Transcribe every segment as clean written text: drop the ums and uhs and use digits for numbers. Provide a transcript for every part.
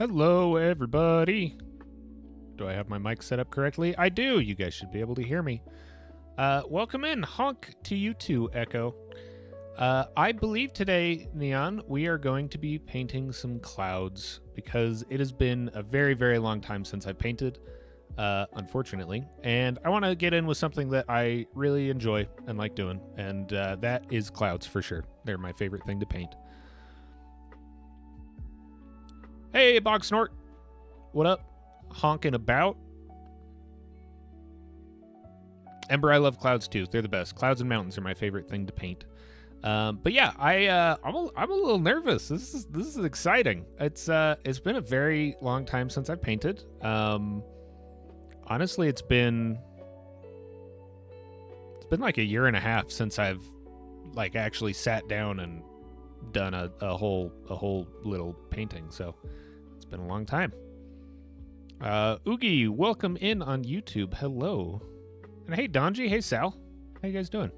Hello, everybody. Do I have my mic set up correctly? I do. You guys should be able to hear me. Welcome in. Honk to you too, Echo. I believe today, Neon, we are going to be painting some clouds because it has been a very, very long time since I've painted, unfortunately. And I want to get in with something that I really enjoy and like doing, and that is clouds for sure. They're my favorite thing to paint. Hey, Bog Snort. What up? Honking about. Ember, I love clouds too. They're the best. Clouds and mountains are my favorite thing to paint. But yeah, I'm a little nervous. This is exciting. It's been a very long time since I've painted. Honestly, it's been like a year and a half since I've like actually sat down and done a whole little painting. So it's been a long time. Oogie, welcome in on YouTube. Hello. And hey, Donji. Hey, Sal. How you guys doing?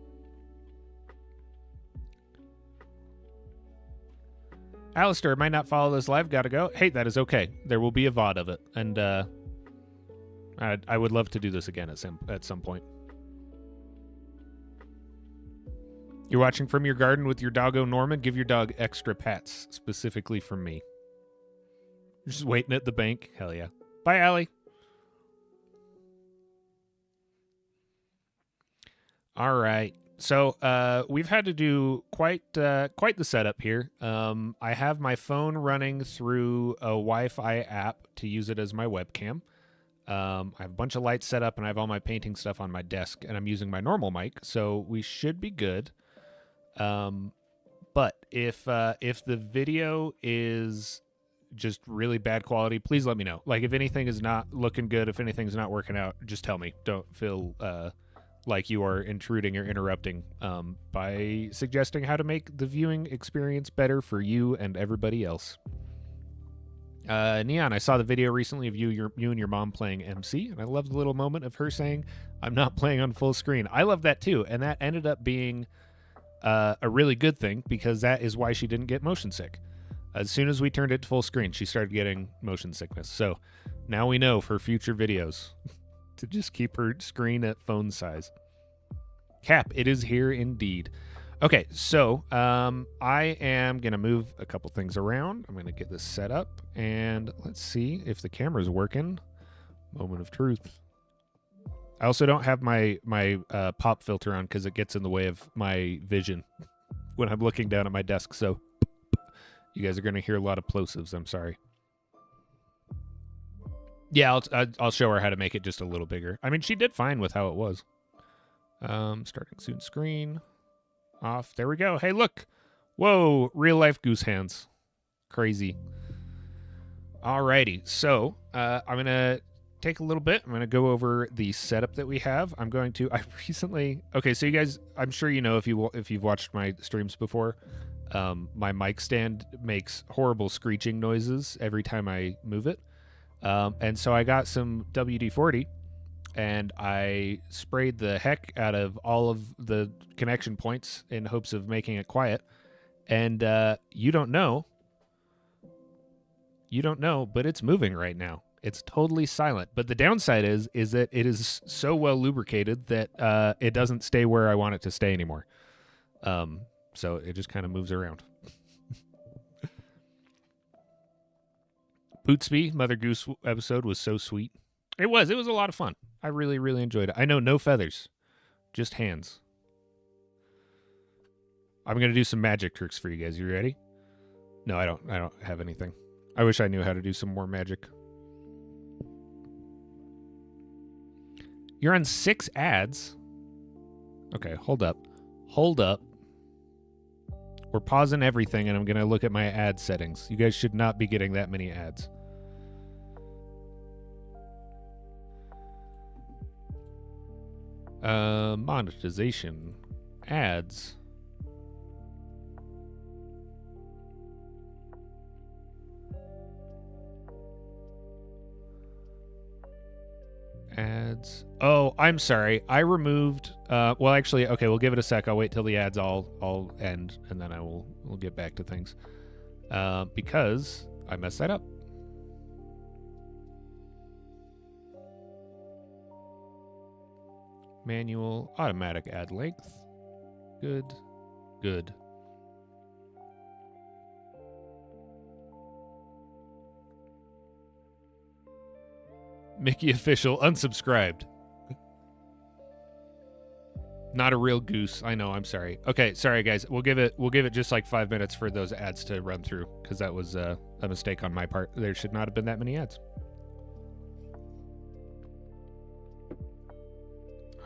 Alistair might not follow this live. Gotta go. Hey, that is okay. There will be a VOD of it. And I would love to do this again at some point. You're watching from your garden with your doggo Norman. Give your dog extra pats, specifically from me. You're just waiting at the bank. Hell yeah. Bye, Allie. All right. So we've had to do quite the setup here. I have my phone running through a Wi-Fi app to use it as my webcam. I have a bunch of lights set up, and I have all my painting stuff on my desk, and I'm using my normal mic, so we should be good. But if the video is just really bad quality, please let me know. Like, if anything is not looking good, if anything's not working out, just tell me. Don't feel like you are intruding or interrupting by suggesting how to make the viewing experience better for you and everybody else. Neon, I saw the video recently of you and your mom playing MC, and I love the little moment of her saying, "I'm not playing on full screen." I love that too, and that ended up being a really good thing, because that is why she didn't get motion sick. As soon as we turned it to full screen, she started getting motion sickness. So now we know for future videos to just keep her screen at phone size. Cap, it is here indeed. Okay, so I am going to move a couple things around. I'm going to get this set up, and let's see if the camera's working. Moment of truth. I also don't have my pop filter on because it gets in the way of my vision when I'm looking down at my desk, so you guys are going to hear a lot of plosives. I'm sorry. Yeah, I'll show her how to make it just a little bigger. I mean, she did fine with how it was. Starting soon screen. Off. There we go. Hey, look. Whoa, real life goose hands. Crazy. Alrighty. So, I'm going to take a little bit. I'm going to go over the setup that we have. I recently... Okay, so you guys, I'm sure you know if you've watched my streams before, my mic stand makes horrible screeching noises every time I move it. And so I got some WD-40, and I sprayed the heck out of all of the connection points in hopes of making it quiet. And you don't know, but it's moving right now. It's totally silent. But the downside is that it is so well lubricated that it doesn't stay where I want it to stay anymore. So it just kind of moves around. Bootsby, Mother Goose episode was so sweet. It was a lot of fun. I really, really enjoyed it. I know, no feathers, just hands. I'm going to do some magic tricks for you guys. You ready? No, I don't have anything. I wish I knew how to do some more magic. You're on 6 ads. Okay, hold up. We're pausing everything, and I'm going to look at my ad settings. You guys should not be getting that many ads. Monetization. Ads. Ads. Oh, I'm sorry. I removed... well, actually, okay, we'll give it a sec. I'll wait till the ads all end, and then we'll get back to things. Because I messed that up. Manual, automatic add length. Good. Good. Mickey official unsubscribed. Not a real goose. I know, I'm sorry. Okay, sorry guys. We'll give it just like 5 minutes for those ads to run through, because that was a mistake on my part. There should not have been that many ads.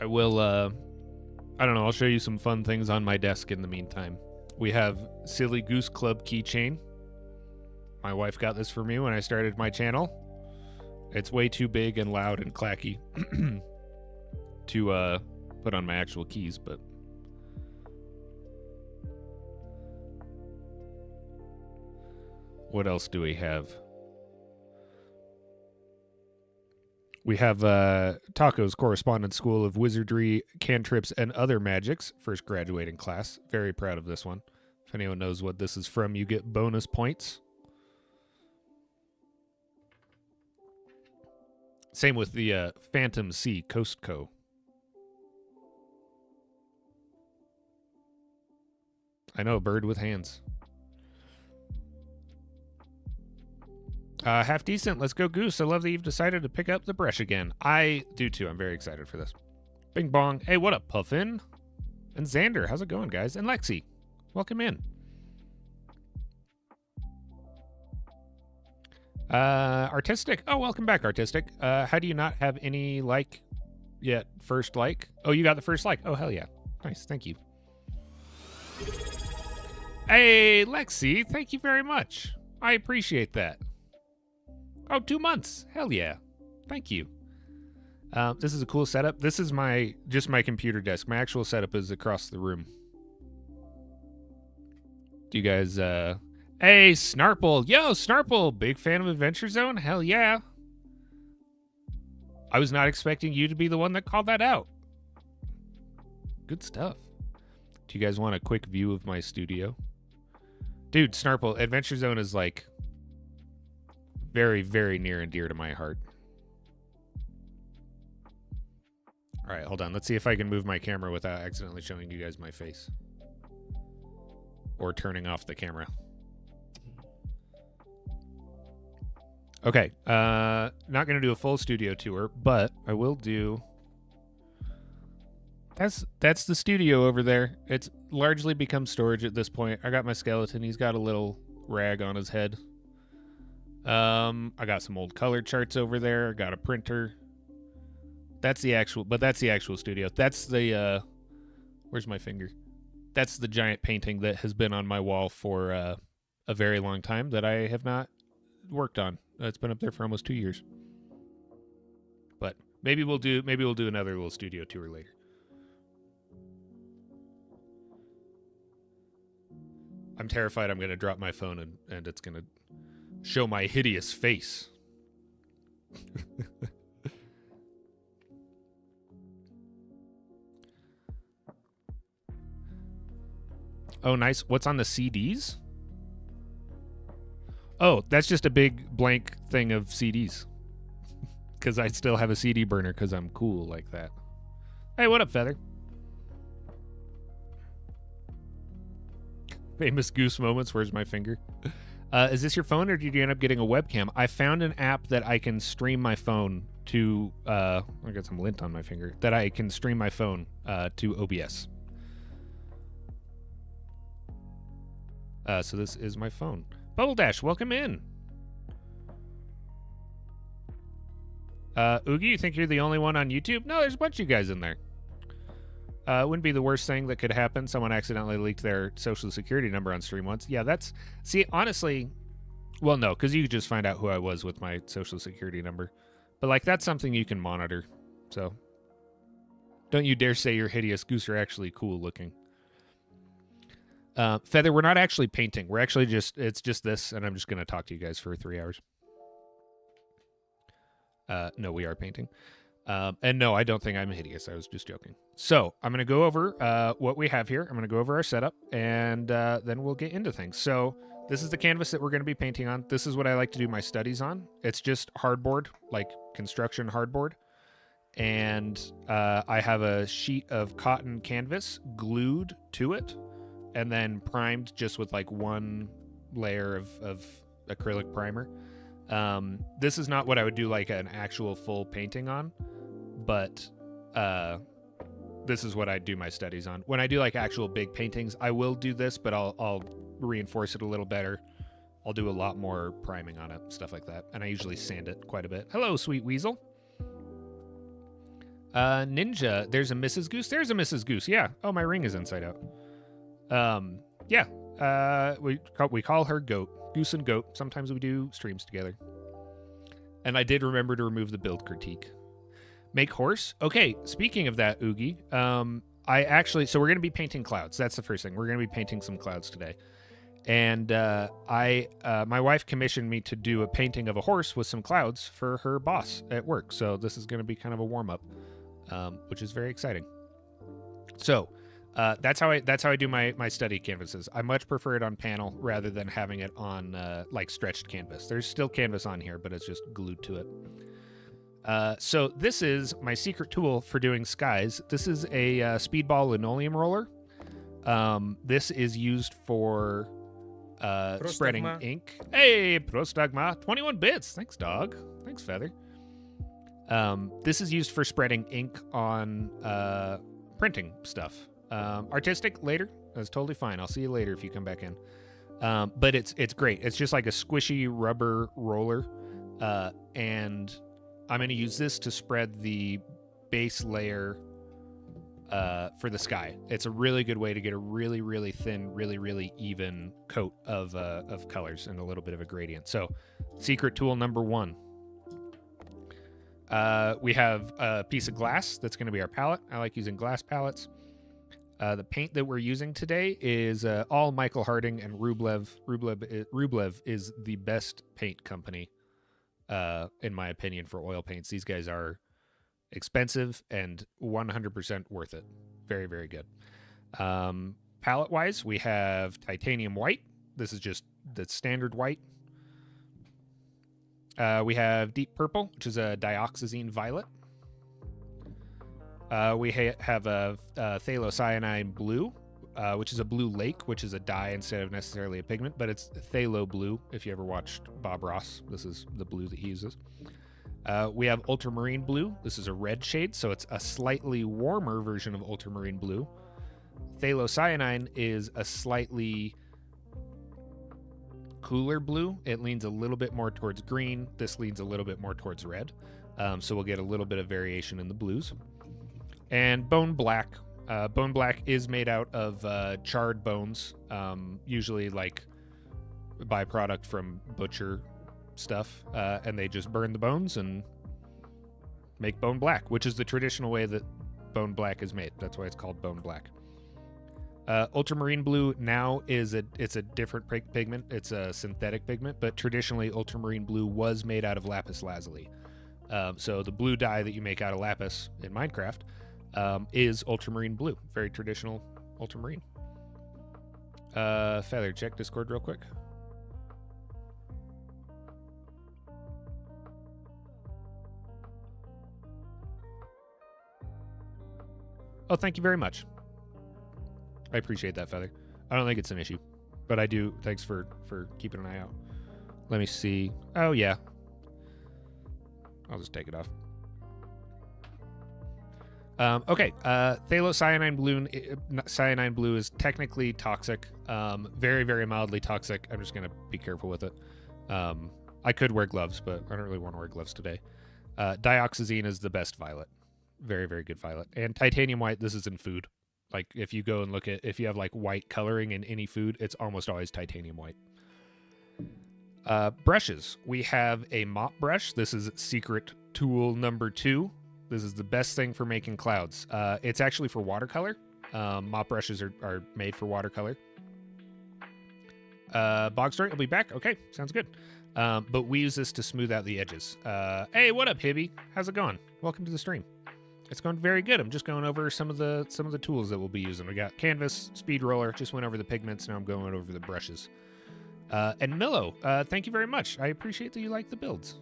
I will I don't know, I'll show you some fun things on my desk in the meantime. We have Silly Goose Club keychain. My wife got this for me when I started my channel. It's way too big and loud and clacky to put on my actual keys, but what else do we have? We have Taco's Correspondence School of Wizardry, Cantrips, and Other Magics, first graduating class. Very proud of this one. If anyone knows what this is from, you get bonus points. Same with the Phantom Sea Coast Co. I know, a bird with hands. Half decent. Let's go, Goose. I love that you've decided to pick up the brush again. I do too. I'm very excited for this. Bing bong. Hey, what up, Puffin? And Xander. How's it going, guys? And Lexi. Welcome in. Artistic. Oh, welcome back, Artistic. How do you not have any like yet? First like? Oh, you got the first like. Oh, hell yeah. Nice. Thank you. Hey, Lexi. Thank you very much. I appreciate that. Oh, 2 months. Hell yeah. Thank you. This is a cool setup. This is just my computer desk. My actual setup is across the room. Do you guys, Hey, Snarple. Yo, Snarple. Big fan of Adventure Zone? Hell yeah. I was not expecting you to be the one that called that out. Good stuff. Do you guys want a quick view of my studio? Dude, Snarple, Adventure Zone is like very, very near and dear to my heart. All right, hold on. Let's see if I can move my camera without accidentally showing you guys my face. Or turning off the camera. Okay, not going to do a full studio tour, but I will do... That's the studio over there. It's largely become storage at this point. I got my skeleton. He's got a little rag on his head. I got some old color charts over there. I got a printer. That's the actual studio. That's the, where's my finger? That's the giant painting that has been on my wall for a very long time that I have not worked on. It's been up there for almost 2 years. But maybe we'll do another little studio tour later. I'm terrified I'm going to drop my phone and it's going to show my hideous face. Oh, nice. What's on the CDs? Oh, that's just a big blank thing of CDs. Because I still have a CD burner because I'm cool like that. Hey, what up, Feather? Famous goose moments. Where's my finger? Is this your phone or did you end up getting a webcam? I found an app that I can stream my phone to... I got some lint on my finger. That I can stream my phone to OBS. So this is my phone. Bubble Dash, welcome in. Oogie, you think you're the only one on YouTube? No, there's a bunch of you guys in there. It wouldn't be the worst thing that could happen. Someone accidentally leaked their social security number on stream once. Yeah, that's... See, honestly... Well, no, because you could just find out who I was with my social security number. But, like, that's something you can monitor. So, don't you dare say your hideous goose are actually cool looking. Feather, we're not actually painting. We're actually just... It's just this, and I'm just going to talk to you guys for 3 hours. No, we are painting. And no, I don't think I'm hideous. I was just joking. So I'm going to go over what we have here. I'm going to go over our setup, and then we'll get into things. So this is the canvas that we're going to be painting on. This is what I like to do my studies on. It's just hardboard, like construction hardboard. and I have a sheet of cotton canvas glued to it and then primed just with like one layer of acrylic primer. This is not what I would do like an actual full painting on, but this is what I do my studies on. When I do like actual big paintings, I will do this, but I'll reinforce it a little better. I'll do a lot more priming on it, stuff like that. And I usually sand it quite a bit. Hello, sweet weasel. Ninja, there's a Mrs. Goose. There's a Mrs. Goose, yeah. Oh, my ring is inside out. Yeah. We call her Goat. Goose and Goat. Sometimes we do streams together. And I did remember to remove the build critique. Make horse. Okay, speaking of that, Oogie, so we're going to be painting clouds. That's the first thing. We're going to be painting some clouds today. And my wife commissioned me to do a painting of a horse with some clouds for her boss at work. So this is going to be kind of a warm-up, which is very exciting. So that's how I do my study canvases. I much prefer it on panel rather than having it on like stretched canvas. There's still canvas on here, but it's just glued to it. So this is my secret tool for doing skies. This is a speedball linoleum roller. This is used for spreading ink. Hey, Prostagma, 21 bits. Thanks, dog. Thanks, Feather. This is used for spreading ink on printing stuff. Artistic later. That's totally fine. I'll see you later if you come back in. But it's great. It's just like a squishy rubber roller, and I'm going to use this to spread the base layer for the sky. It's a really good way to get a really, really thin, really, really even coat of colors and a little bit of a gradient. So, secret tool number 1. We have a piece of glass that's going to be our palette. I like using glass palettes. The paint that we're using today is all Michael Harding and Rublev. Rublev is the best paint company, in my opinion, for oil paints. These guys are expensive and 100% worth it. Very, very good. Palette wise, we have titanium white. This is just the standard white. We have deep purple, which is a dioxazine violet. We have a phthalocyanine blue, which is a blue lake, which is a dye instead of necessarily a pigment, but it's phthalo blue. If you ever watched Bob Ross, this is the blue that he uses. We have ultramarine blue. This is a red shade, so it's a slightly warmer version of ultramarine blue. Phthalocyanine is a slightly cooler blue. It leans a little bit more towards green. This leans a little bit more towards red. So we'll get a little bit of variation in the blues. And bone black. Bone black is made out of charred bones, usually like a byproduct from butcher stuff, and they just burn the bones and make bone black, which is the traditional way that bone black is made. That's why it's called bone black. Ultramarine blue now it's a different pigment. It's a synthetic pigment, but traditionally ultramarine blue was made out of lapis lazuli. So the blue dye that you make out of lapis in Minecraft is ultramarine blue. Very traditional ultramarine. Feather, check Discord real quick. Oh, thank you very much. I appreciate that, Feather. I don't think it's an issue, but I do. Thanks for keeping an eye out. Let me see. Oh, yeah. I'll just take it off. Okay. Phthalocyanine blue is technically toxic. Very, very mildly toxic. I'm just going to be careful with it. I could wear gloves, but I don't really want to wear gloves today. Dioxazine is the best violet. Very, very good violet. And titanium white, this is in food. Like, if you go and look at, if you have, like, white coloring in any food, it's almost always titanium white. Brushes. We have a mop brush. This is secret tool number 2. This is the best thing for making clouds. It's actually for watercolor. Mop brushes are made for watercolor. Bog Story, I'll be back. Okay, sounds good. But we use this to smooth out the edges. Hey, what up, Hibby? How's it going? Welcome to the stream. It's going very good. I'm just going over some of the tools that we'll be using. We got canvas, speed roller, just went over the pigments, now I'm going over the brushes. And Millo, thank you very much. I appreciate that you like the builds.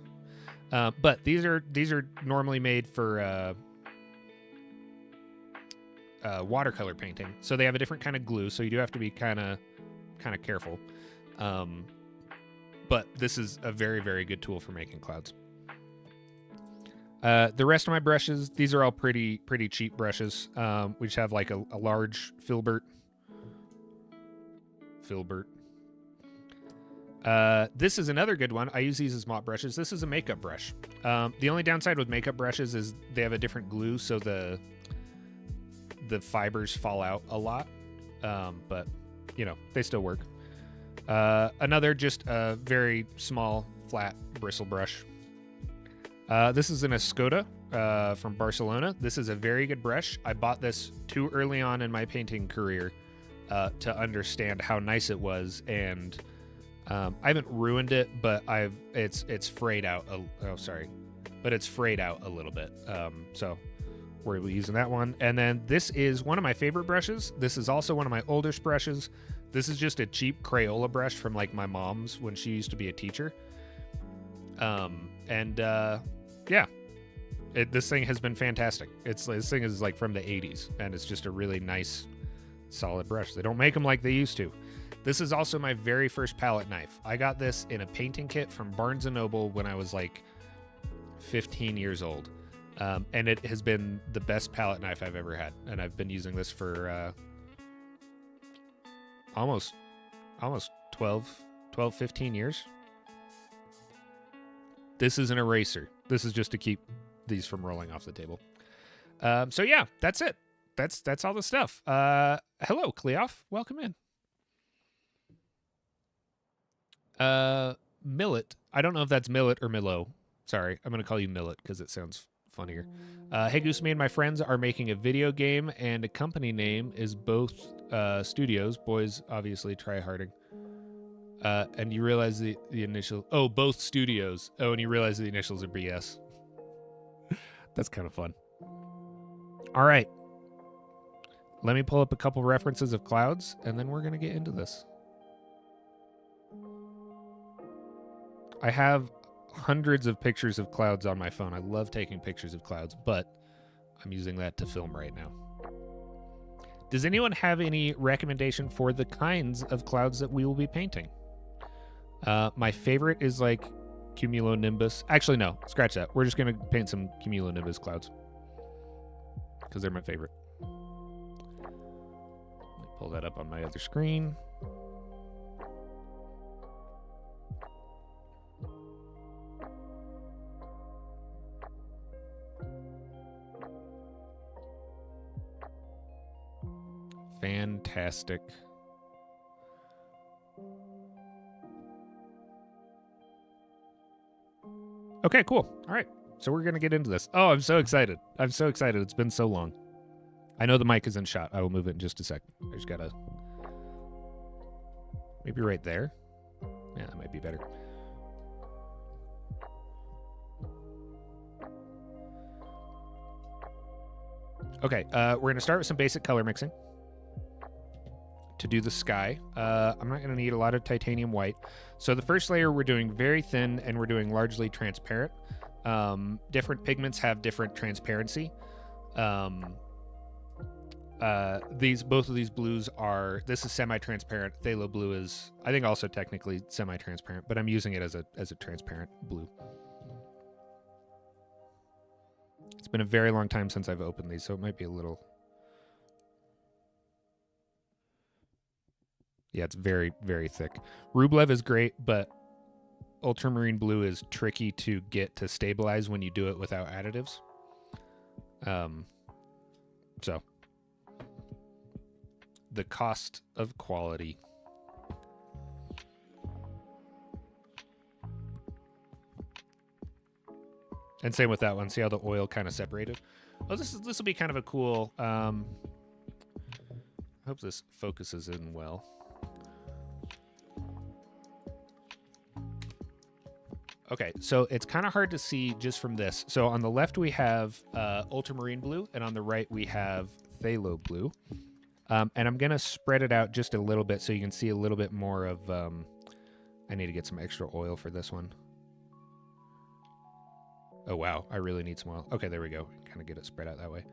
But these are normally made for watercolor painting, so they have a different kind of glue. So you do have to be kind of careful. But this is a very, very good tool for making clouds. The rest of my brushes, these are all pretty cheap brushes. We just have like a large filbert. This is another good one. I use these as mop brushes. This is a makeup brush. The only downside with makeup brushes is they have a different glue, so the fibers fall out a lot. But you know, they still work. Another just a very small flat bristle brush. This is an Escoda from Barcelona. This is a very good brush. I bought this too early on in my painting career to understand how nice it was, and I haven't ruined it, but it's frayed out. It's frayed out a little bit. So we're using that one. And then this is one of my favorite brushes. This is also one of my oldest brushes. This is just a cheap Crayola brush from like my mom's when she used to be a teacher. Yeah, this thing has been fantastic. This thing is like from the 80s, and it's just a really nice, solid brush. They don't make them like they used to. This is also my very first palette knife. I got this in a painting kit from Barnes & Noble when I was like 15 years old. And it has been the best palette knife I've ever had. And I've been using this for almost 15 years. This is an eraser. This is just to keep these from rolling off the table. So yeah, that's it. That's all the stuff. Hello, Cleoff. Welcome in. Millet. I don't know if that's Millet or Milo. Sorry, I'm going to call you Millet because it sounds funnier. Hey, Goose, me and my friends are making a video game, and a company name is Both Studios. Boys, obviously, try harding. And you realize the initial... Oh, Both Studios. Oh, and you realize the initials are BS. That's kind of fun. All right. Let me pull up a couple references of clouds, and then we're going to get into this. I have hundreds of pictures of clouds on my phone. I love taking pictures of clouds, but I'm using that to film right now. Does anyone have any recommendation for the kinds of clouds that we will be painting? My favorite is like cumulonimbus. Actually, no, scratch that. We're just going to paint some cumulonimbus clouds because they're my favorite. Let me pull that up on my other screen. Fantastic. Okay, cool. All right. So we're going to get into this. Oh, I'm so excited. I'm so excited. It's been so long. I know the mic is in shot. I will move it in just a sec. I just got to... Maybe right there. Yeah, that might be better. Okay, we're going to start with some basic color mixing. To do the sky, I'm not going to need a lot of titanium white. So the first layer we're doing very thin, and we're doing largely transparent. Different pigments have different transparency. Both of these blues are, this is semi-transparent. Phthalo blue is, I think, also technically semi-transparent, but I'm using it as a transparent blue. It's been a very long time since I've opened these, so it might be a little... Yeah, it's very, very thick. Rublev is great, but ultramarine blue is tricky to get to stabilize when you do it without additives. So the cost of quality. And same with that one. See how the oil kind of separated? Oh, this will be kind of a cool... I hope this focuses in well. Okay, so it's kind of hard to see just from this. So on the left we have ultramarine blue, and on the right we have phthalo blue. And I'm going to spread it out just a little bit so you can see a little bit more of... I need to get some extra oil for this one. Oh, wow. I really need some oil. Okay, there we go. Kind of get it spread out that way.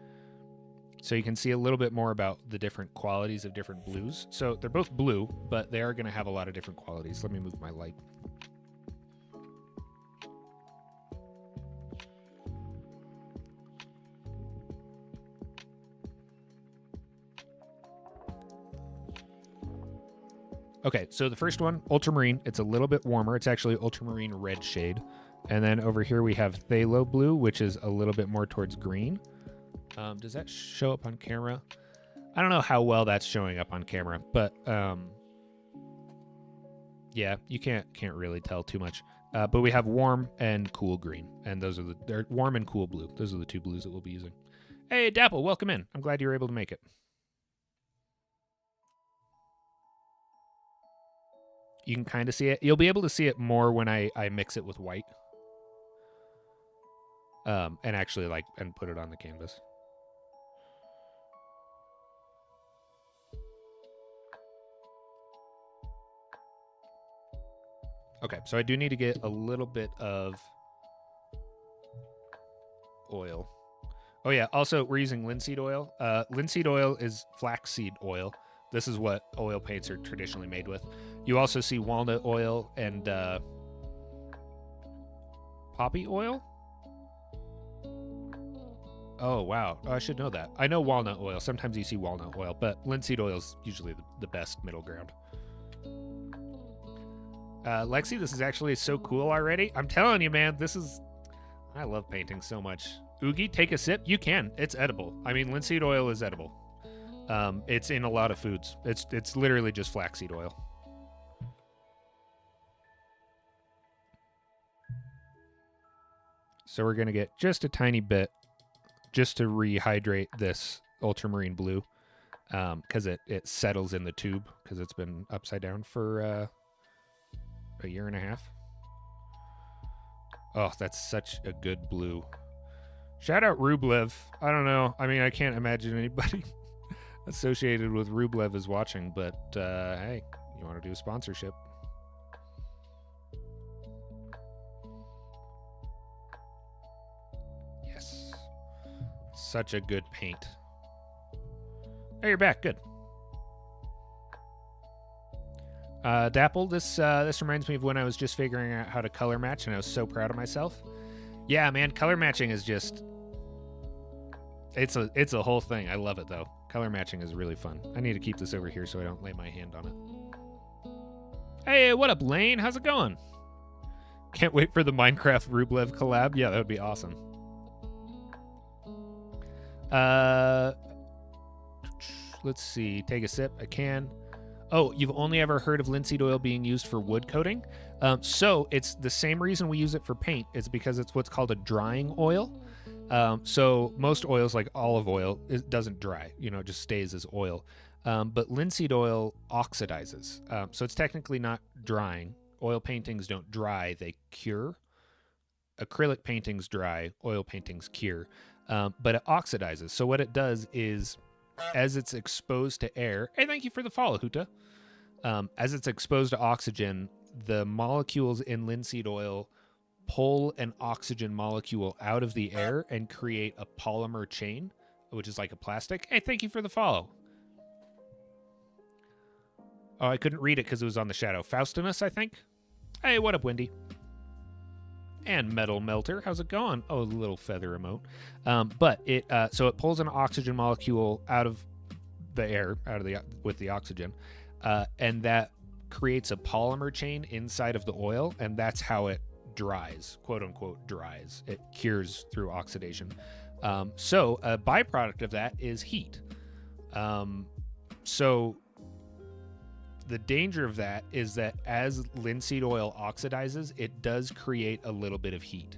So you can see a little bit more about the different qualities of different blues. So they're both blue, but they are going to have a lot of different qualities. Let me move my light. Okay, so the first one, ultramarine. It's a little bit warmer. It's actually ultramarine red shade. And then over here we have phthalo blue, which is a little bit more towards green. Does that show up on camera? I don't know how well that's showing up on camera, but yeah, you can't really tell too much. But we have warm and cool green, and those are they're warm and cool blue. Those are the two blues that we'll be using. Hey, Dapple, welcome in. I'm glad you were able to make it. You can kind of see it. You'll be able to see it more when I mix it with white. And actually and put it on the canvas. Okay, so I do need to get a little bit of oil. Oh yeah, also we're using linseed oil. Linseed oil is flaxseed oil. This is what oil paints are traditionally made with. You also see walnut oil and poppy oil. Oh, wow. Oh, I should know that. I know walnut oil. Sometimes you see walnut oil, but linseed oil is usually the best middle ground. Lexi, this is actually so cool already. I'm telling you, man, I love painting so much. Oogie, take a sip. You can. It's edible. I mean, linseed oil is edible. It's in a lot of foods. It's literally just flaxseed oil. So we're going to get just a tiny bit just to rehydrate this ultramarine blue because it settles in the tube because it's been upside down for a year and a half. Oh, that's such a good blue. Shout out Rublev. I don't know. I mean, I can't imagine anybody associated with Rublev is watching, but hey, you want to do a sponsorship? Yes. Such a good paint. Oh, you're back. Good. Dapple, this reminds me of when I was just figuring out how to color match, and I was so proud of myself. Yeah, man, color matching is just... It's a whole thing. I love it, though. Color matching is really fun. I need to keep this over here so I don't lay my hand on it. Hey, what up, Lane? How's it going? Can't wait for the Minecraft Rublev collab. Yeah, that would be awesome. Let's see. Take a sip. I can. Oh, you've only ever heard of linseed oil being used for wood coating? So it's the same reason we use it for paint. It's because it's what's called a drying oil. So most oils, like olive oil, it doesn't dry. It just stays as oil. But linseed oil oxidizes. So it's technically not drying. Oil paintings don't dry, they cure. Acrylic paintings dry, oil paintings cure. But it oxidizes. So what it does is, as it's exposed to air... Hey, thank you for the follow, Huta. As it's exposed to oxygen, the molecules in linseed oil pull an oxygen molecule out of the air and create a polymer chain, which is like a plastic. Hey, thank you for the follow. Oh, I couldn't read it because it was on the shadow. Faustinus, I think? Hey, what up, Wendy? And Metal Melter, how's it going? Oh, the little feather emote. But it so it pulls an oxygen molecule out of the air, with the oxygen, and that creates a polymer chain inside of the oil, and that's how it dries, quote unquote dries. It cures through oxidation. So a byproduct of that is heat. So the danger of that is that as linseed oil oxidizes, it does create a little bit of heat.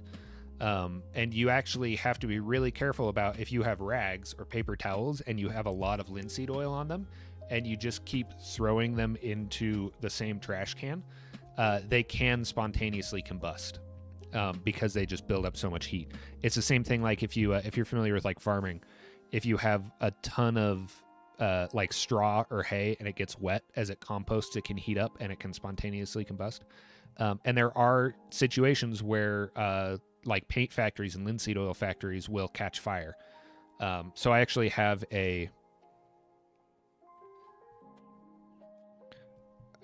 And you actually have to be really careful about if you have rags or paper towels and you have a lot of linseed oil on them and you just keep throwing them into the same trash can, they can spontaneously combust because they just build up so much heat. It's the same thing like if you're familiar with like farming, if you have a ton of like straw or hay and it gets wet, as it composts, it can heat up and it can spontaneously combust. And there are situations where like paint factories and linseed oil factories will catch fire. So I actually have a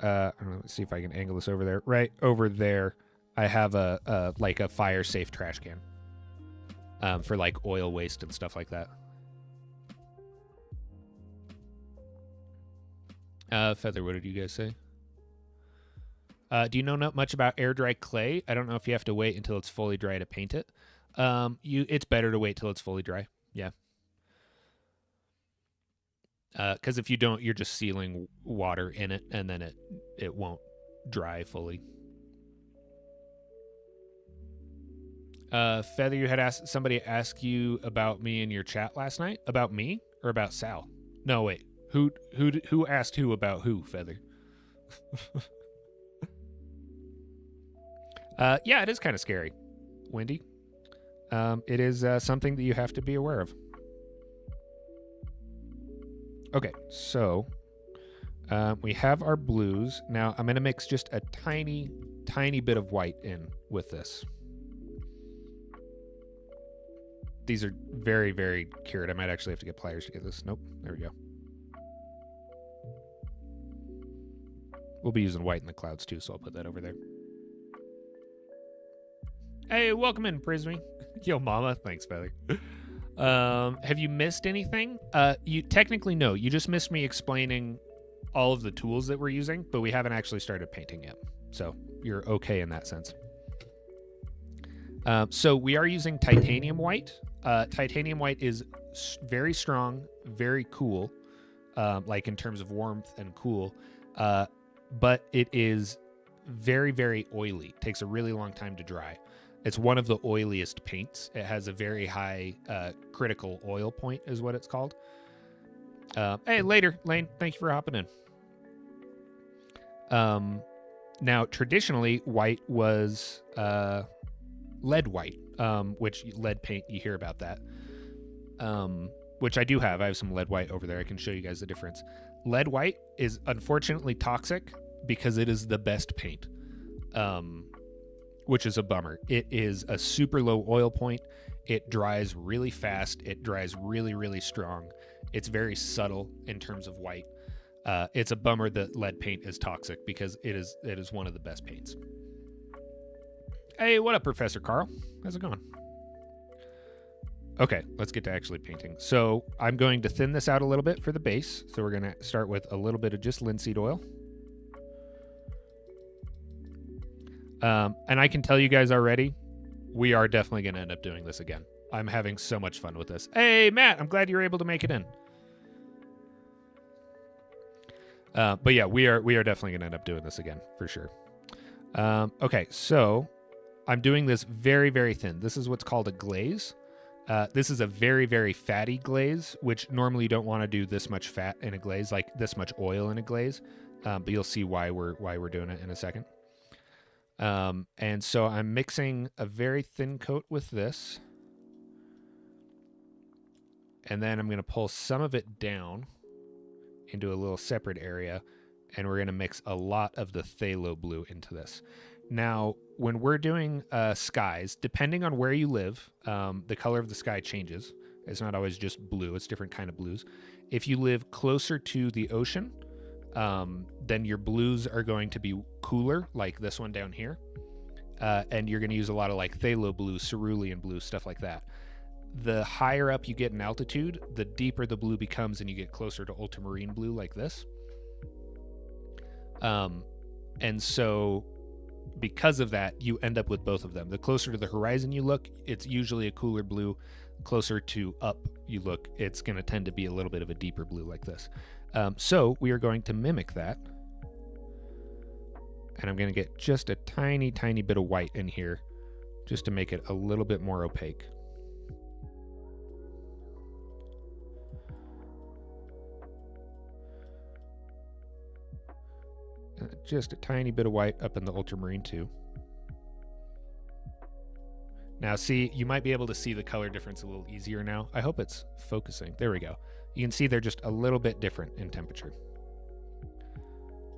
I don't know, let's see if I can angle this over there. Right over there, I have a like a fire safe trash can for like oil waste and stuff like that. Feather, what did you guys say? Do you know not much about air dry clay? I don't know if you have to wait until it's fully dry to paint it. It's better to wait till it's fully dry. Yeah. Because if you don't, you're just sealing water in it, and then it won't dry fully. Feather, you had somebody ask you about me in your chat last night. About me or about Sal? No, wait. Who asked who about who? Feather. Yeah, it is kind of scary, Wendy. It is something that you have to be aware of. Okay, so we have our blues. Now I'm going to mix just a tiny, tiny bit of white in with this. These are very, very cured. I might actually have to get pliers to get this. Nope, there we go. We'll be using white in the clouds too, so I'll put that over there. Hey, welcome in, Prismy. Yo, mama. Thanks, Feather. Have you missed anything? You technically no. You just missed me explaining all of the tools that we're using, but we haven't actually started painting yet. So you're okay in that sense. So we are using titanium white. Titanium white is very strong, very cool, like in terms of warmth and cool. But it is very, very oily. It takes a really long time to dry. It's one of the oiliest paints. It has a very high critical oil point is what it's called. Hey, later, Lane. Thank you for hopping in. Now, traditionally, white was lead white, which lead paint, you hear about that, which I do have. I have some lead white over there. I can show you guys the difference. Lead white is unfortunately toxic because it is the best paint. Which is a bummer. It is a super low oil point. It dries really fast. It dries really, really strong. It's very subtle in terms of white. It's a bummer that lead paint is toxic because it is one of the best paints. Hey, what up, Professor Carl? How's it going? Okay, let's get to actually painting. So I'm going to thin this out a little bit for the base. So we're going to start with a little bit of just linseed oil. And I can tell you guys already, we are definitely going to end up doing this again. I'm having so much fun with this. Hey, Matt, I'm glad you were able to make it in. But yeah, we are definitely going to end up doing this again, for sure. Okay, so I'm doing this very, very thin. This is what's called a glaze. This is a very, very fatty glaze, which normally you don't want to do this much fat in a glaze, like this much oil in a glaze. But you'll see why we're doing it in a second. And so I'm mixing a very thin coat with this. And then I'm going to pull some of it down into a little separate area. And we're going to mix a lot of the phthalo blue into this. Now, when we're doing skies, depending on where you live, the color of the sky changes. It's not always just blue. It's different kind of blues. If you live closer to the ocean, then your blues are going to be cooler, like this one down here. And you're going to use a lot of like phthalo blue, cerulean blue, stuff like that. The higher up you get in altitude, the deeper the blue becomes and you get closer to ultramarine blue like this. And so because of that, you end up with both of them. The closer to the horizon you look, it's usually a cooler blue. Closer to up you look, it's going to tend to be a little bit of a deeper blue like this. So we are going to mimic that. And I'm going to get just a tiny, tiny bit of white in here just to make it a little bit more opaque. Just a tiny bit of white up in the ultramarine too. Now see, you might be able to see the color difference a little easier now. I hope it's focusing. There we go. You can see they're just a little bit different in temperature.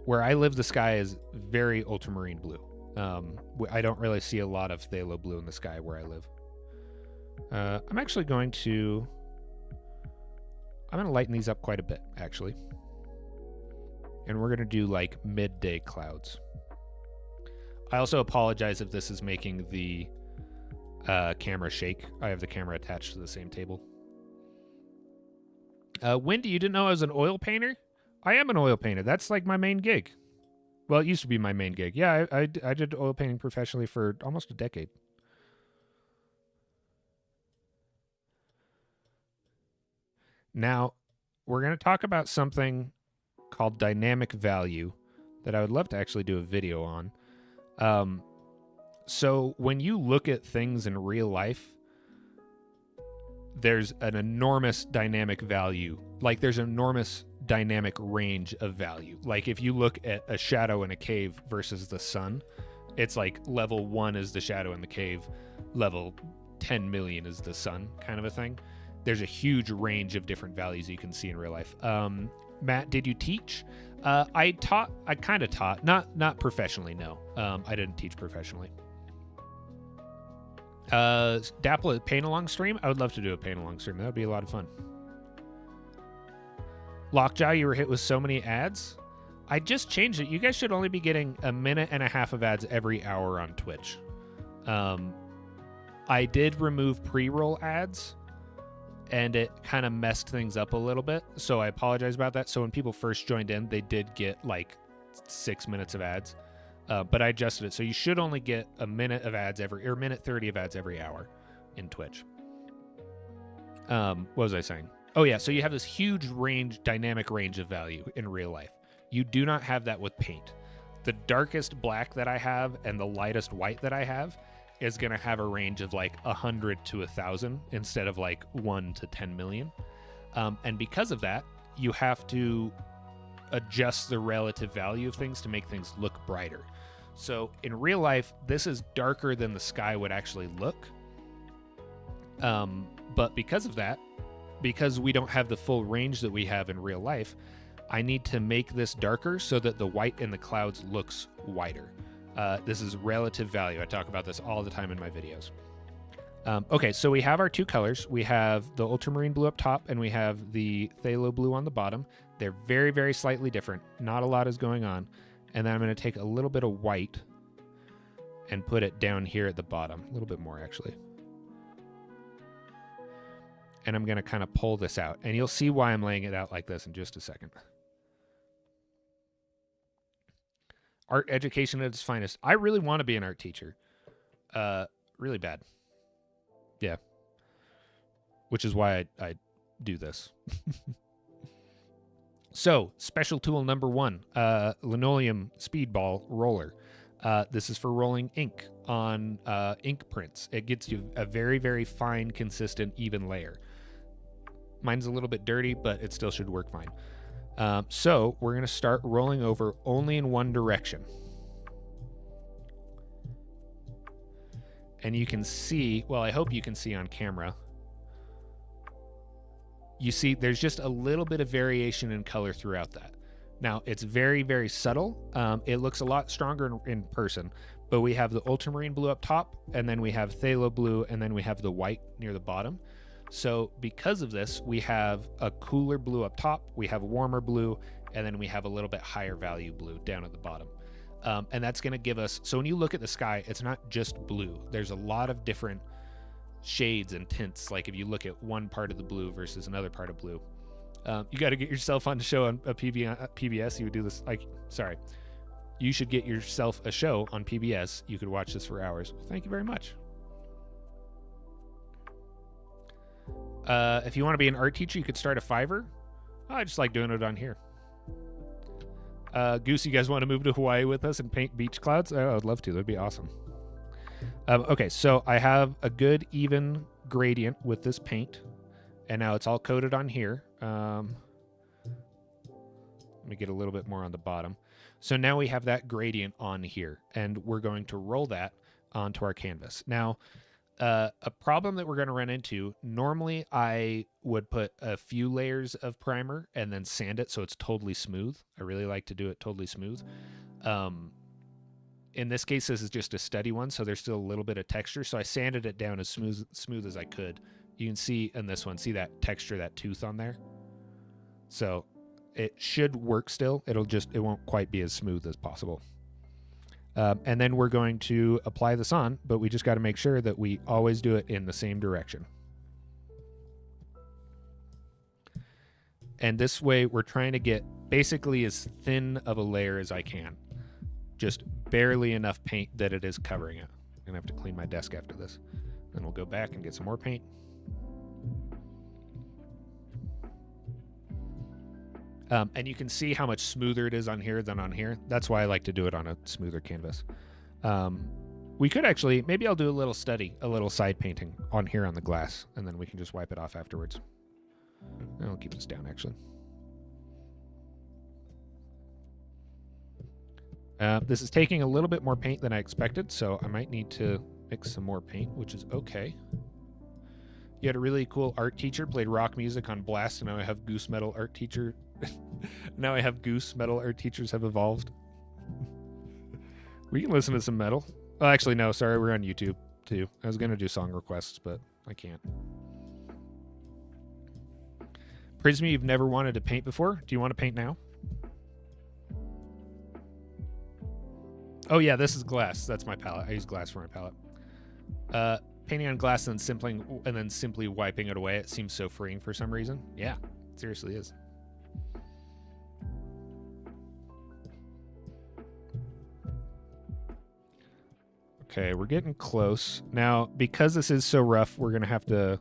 Where I live, the sky is very ultramarine blue. I don't really see a lot of phthalo blue in the sky where I live. I'm actually going to lighten these up quite a bit, actually. And we're going to do like midday clouds. I also apologize if this is making the camera shake. I have the camera attached to the same table. Wendy, you didn't know I was an oil painter? I am an oil painter. That's like my main gig. Well, it used to be my main gig. Yeah, I did oil painting professionally for almost a decade. Now, we're going to talk about something called dynamic value that I would love to actually do a video on. So when you look at things in real life, there's an enormous dynamic value. Like there's an enormous dynamic range of value. Like if you look at a shadow in a cave versus the sun, it's like level 1 is the shadow in the cave, level 10 million is the sun, kind of a thing. There's a huge range of different values you can see in real life. Matt, did you teach? I kind of taught, not professionally, no. I didn't teach professionally. Dapple, a paint along stream? I would love to do a paint along stream. That would be a lot of fun. Lockjaw, you were hit with so many ads. I just changed it. You guys should only be getting 1.5 minutes of ads every hour on Twitch. I did remove pre-roll ads, and it kind of messed things up a little bit, so I apologize about that. So when people first joined in, they did get like 6 minutes of ads, but I adjusted it. So you should only get 1 minute of ads or 1:30 of ads every hour in Twitch. What was I saying? Oh yeah, so you have this huge range, dynamic range of value in real life. You do not have that with paint. The darkest black that I have and the lightest white that I have is going to have a range of like 100 to 1,000 instead of like 1 to 10 million. And because of that, you have to adjust the relative value of things to make things look brighter. So in real life, this is darker than the sky would actually look. But because of that, because we don't have the full range that we have in real life, I need to make this darker so that the white in the clouds looks whiter. This is relative value. I talk about this all the time in my videos. Okay, so we have our two colors. We have the ultramarine blue up top, and we have the phthalo blue on the bottom. They're very, very slightly different. Not a lot is going on. And then I'm going to take a little bit of white and put it down here at the bottom. A little bit more, actually. And I'm going to kind of pull this out. And you'll see why I'm laying it out like this in just a second. Art education at its finest. I really want to be an art teacher. Really bad. Yeah. Which is why I do this. So, special tool number 1, linoleum speedball roller. This is for rolling ink on ink prints. It gets you a very, very fine, consistent, even layer. Mine's a little bit dirty, but it still should work fine. So we're going to start rolling over only in one direction. And you can see, well, I hope you can see on camera. You see there's just a little bit of variation in color throughout that. Now, it's very, very subtle. It looks a lot stronger in person, but we have the ultramarine blue up top, and then we have phthalo blue, and then we have the white near the bottom. So because of this, we have a cooler blue up top, we have a warmer blue, and then we have a little bit higher value blue down at the bottom. And that's going to give us, so when you look at the sky, it's not just blue. There's a lot of different shades and tints. Like if you look at one part of the blue versus another part of blue. You got to get yourself on the show on a PBS. You would do this, like, sorry. You should get yourself a show on PBS. You could watch this for hours. Thank you very much. If you want to be an art teacher, you could start a Fiverr. I just like doing it on here. Goose, you guys want to move to Hawaii with us and paint beach clouds? Oh, I'd love to. That'd be awesome. Okay, so I have a good even gradient with this paint, and now it's all coated on here. Let me get a little bit more on the bottom. So now we have that gradient on here, and we're going to roll that onto our canvas. Now, a problem that we're going to run into, normally I would put a few layers of primer and then sand it so it's totally smooth. I really like to do it totally smooth. In this case, this is just a steady one, so there's still a little bit of texture. So I sanded it down as smooth as I could. You can see in this one, see that texture, that tooth on there? So it should work still. It won't quite be as smooth as possible. And then we're going to apply this on, but we just got to make sure that we always do it in the same direction. And this way we're trying to get basically as thin of a layer as I can. Just barely enough paint that it is covering it. I'm gonna have to clean my desk after this. Then we'll go back and get some more paint. And you can see how much smoother it is on here than on here. That's why I like to do it on a smoother canvas. We could actually, maybe I'll do a little study, a little side painting on here on the glass, and then we can just wipe it off afterwards. I'll keep this down, actually. This is taking a little bit more paint than I expected, so I might need to mix some more paint, which is okay. You had a really cool art teacher, played rock music on Blast, and now I have Goose Metal art teacher. Now I have Goose Metal art teachers have evolved. We can listen to some metal. Oh, actually, no, sorry, we're on YouTube, too. I was going to do song requests, but I can't. Prismy, you've never wanted to paint before? Do you want to paint now? Oh, yeah, this is glass. That's my palette. I use glass for my palette. Painting on glass and then simply wiping it away. It seems so freeing for some reason. Yeah, it seriously is. Okay, we're getting close. Now, because this is so rough, we're going to have to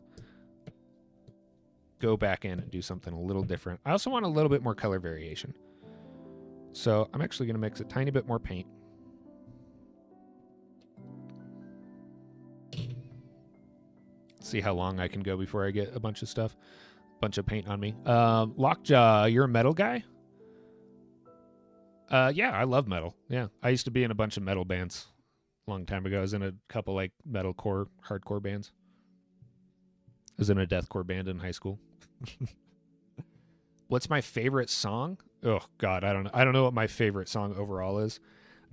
go back in and do something a little different. I also want a little bit more color variation. So I'm actually going to mix a tiny bit more paint. See how long I can go before I get a bunch of stuff, bunch of paint on me. Lockjaw, you're a metal guy? Yeah, I love metal. Yeah, I used to be in a bunch of metal bands a long time ago. I was in a couple like metalcore, hardcore bands. I was in a deathcore band in high school. What's my favorite song? Oh God, I don't know what my favorite song overall is.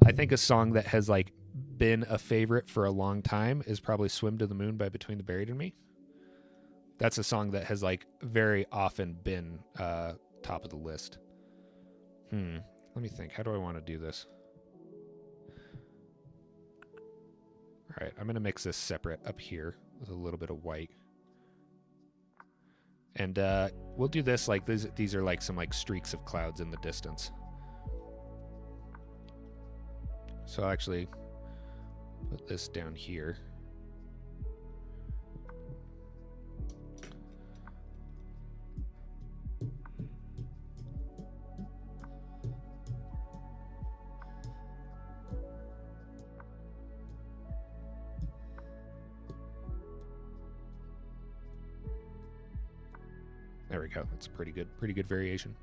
I think a song that has like been a favorite for a long time is probably Swim to the Moon by Between the Buried and Me. That's a song that has like very often been top of the list. Let me think. How do I want to do this? All right, I'm going to mix this separate up here with a little bit of white. And we'll do this like these are like some like streaks of clouds in the distance. So I'll actually put this down here. There we go. That's a pretty good variation.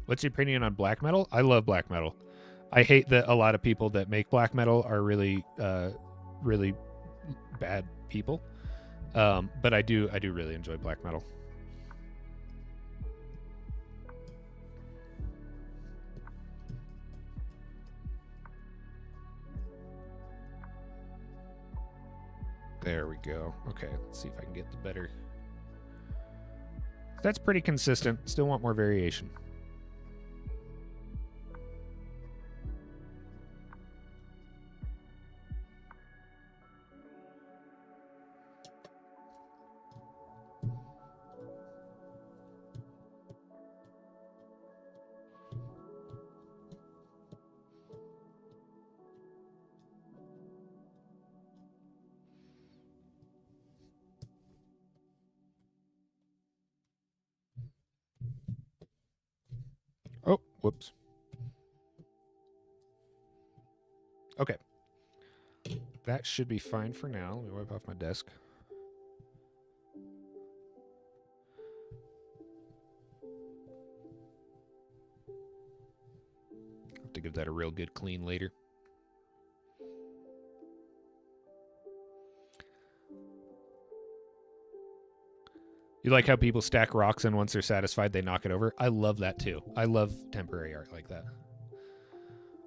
What's your opinion on black metal? I love black metal. I hate that a lot of people that make black metal are really bad people. But I do really enjoy black metal. There we go. Okay, let's see if I can get the better. That's pretty consistent. Still want more variation. Oh, whoops. Okay. That should be fine for now. Let me wipe off my desk. Have to give that a real good clean later. You like how people stack rocks and once they're satisfied, they knock it over? I love that too. I love temporary art like that.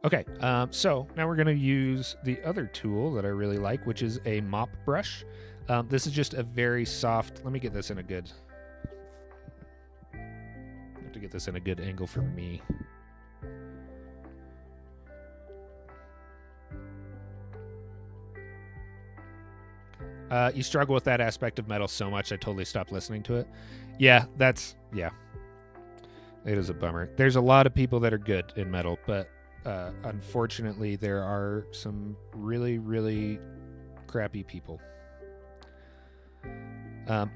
Okay, so now we're going to use the other tool that I really like, which is a mop brush. This is just a very soft, let me get this in a good, I have to get this in a good angle for me. You struggle with that aspect of metal so much, I totally stopped listening to it. Yeah, yeah. It is a bummer. There's a lot of people that are good in metal, but unfortunately, there are some really, really crappy people.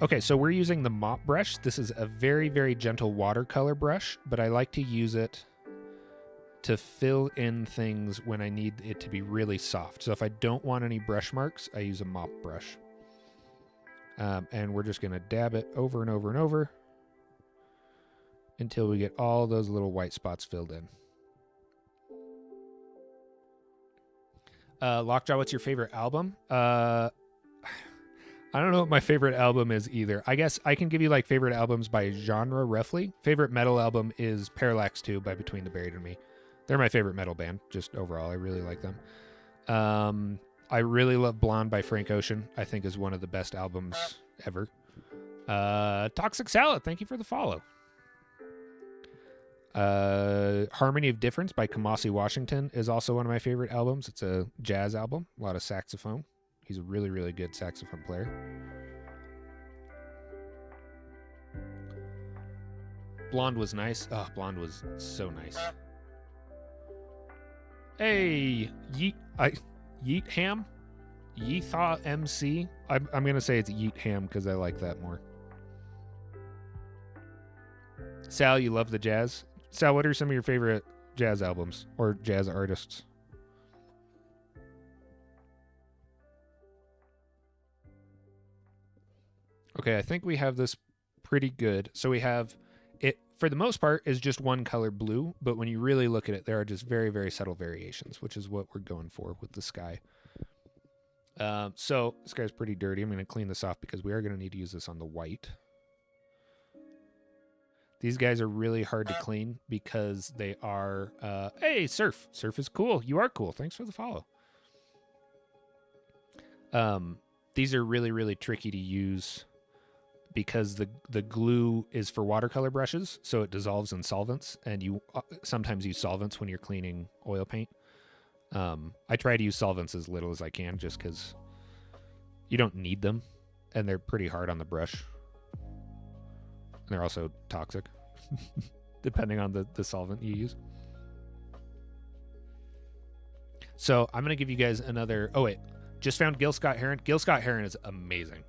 Okay, so we're using the mop brush. This is a very, very gentle watercolor brush, but I like to use it to fill in things when I need it to be really soft. So if I don't want any brush marks, I use a mop brush. And we're just going to dab it over and over and over until we get all those little white spots filled in. Lockjaw, what's your favorite album? I don't know what my favorite album is either. I guess I can give you like favorite albums by genre roughly. Favorite metal album is Parallax 2 by Between the Buried and Me. They're my favorite metal band, just overall. I really like them. I really love Blonde by Frank Ocean. I think is one of the best albums ever. Toxic Salad, thank you for the follow. Harmony of Difference by Kamasi Washington is also one of my favorite albums. It's a jazz album, a lot of saxophone. He's a really, really good saxophone player. Blonde was nice. Oh, Blonde was so nice. Hey, Yeet Ham? Yeethaw MC? I'm going to say it's Yeet Ham because I like that more. Sal, you love the jazz? Sal, what are some of your favorite jazz albums or jazz artists? Okay, I think we have this pretty good. So we have it, for the most part, is just one color blue, but when you really look at it, there are just very, very subtle variations, which is what we're going for with the sky. So this guy's pretty dirty. I'm going to clean this off because we are going to need to use this on the white. These guys are really hard to clean because they are... hey, Surf. Surf is cool. You are cool. Thanks for the follow. These are really, really tricky to use because the glue is for watercolor brushes, so it dissolves in solvents, and you sometimes use solvents when you're cleaning oil paint. I try to use solvents as little as I can just because you don't need them, and they're pretty hard on the brush. And they're also toxic, depending on the solvent you use. So I'm going to give you guys another... Oh, wait. Just found Gil Scott-Heron. Gil Scott-Heron is amazing.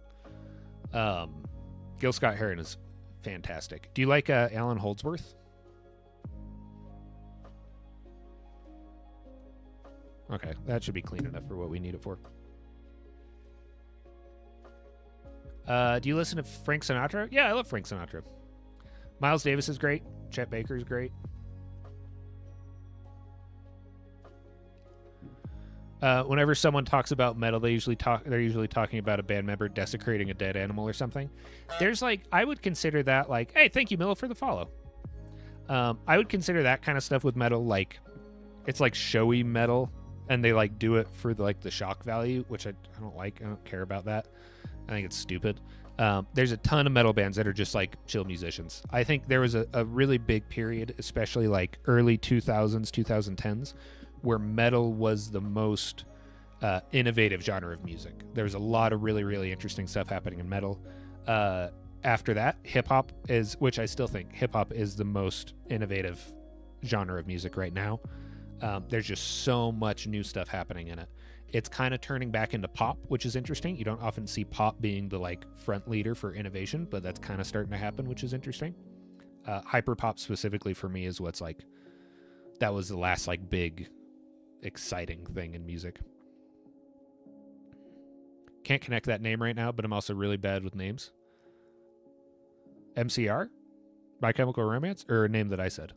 Gil Scott-Heron is fantastic. Do you like Alan Holdsworth? Okay, that should be clean enough for what we need it for. Do you listen to Frank Sinatra? Yeah, I love Frank Sinatra. Miles Davis is great. Chet Baker is great. Whenever someone talks about metal, they're usually talking about a band member desecrating a dead animal or something. There's like, I would consider that like, hey, thank you, Miller, for the follow. I would consider that kind of stuff with metal like, it's like showy metal, and they like do it for the shock value, which I don't like. I don't care about that. I think it's stupid. There's a ton of metal bands that are just like chill musicians. I think there was a really big period, especially like early 2000s, 2010s, where metal was the most innovative genre of music. There was a lot of really, really interesting stuff happening in metal. After that, hip-hop is, which I still think hip-hop is the most innovative genre of music right now. There's just so much new stuff happening in it. It's kind of turning back into pop, which is interesting. You don't often see pop being the like front leader for innovation, but that's kind of starting to happen, which is interesting. Hyperpop specifically for me is what's like, that was the last like big exciting thing in music. Can't connect that name right now, but I'm also really bad with names. MCR? My Chemical Romance? Or a name that I said?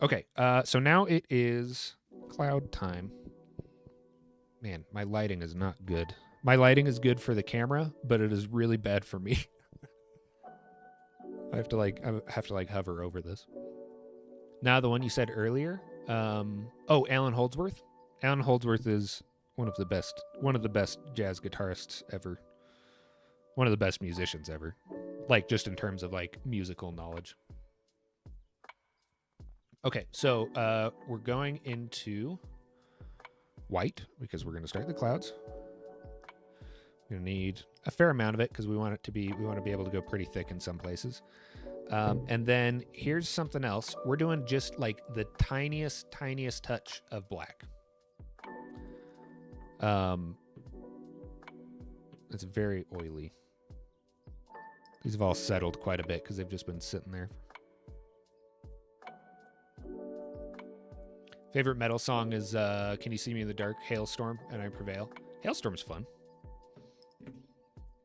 Okay, so now it is cloud time. Man, my lighting is not good. My lighting is good for the camera, but it is really bad for me. I have to like hover over this. Now the one you said earlier. Alan Holdsworth. Alan Holdsworth is one of the best jazz guitarists ever. One of the best musicians ever. Like just in terms of like musical knowledge. Okay, so we're going into white because we're going to start the clouds. We're going to need a fair amount of it because we want to be able to go pretty thick in some places. And then here's something else. We're doing just like the tiniest touch of black. It's very oily. These have all settled quite a bit because they've just been sitting there. Favorite metal song is Can You See Me in the Dark, Hailstorm, and I Prevail. Hailstorm's fun.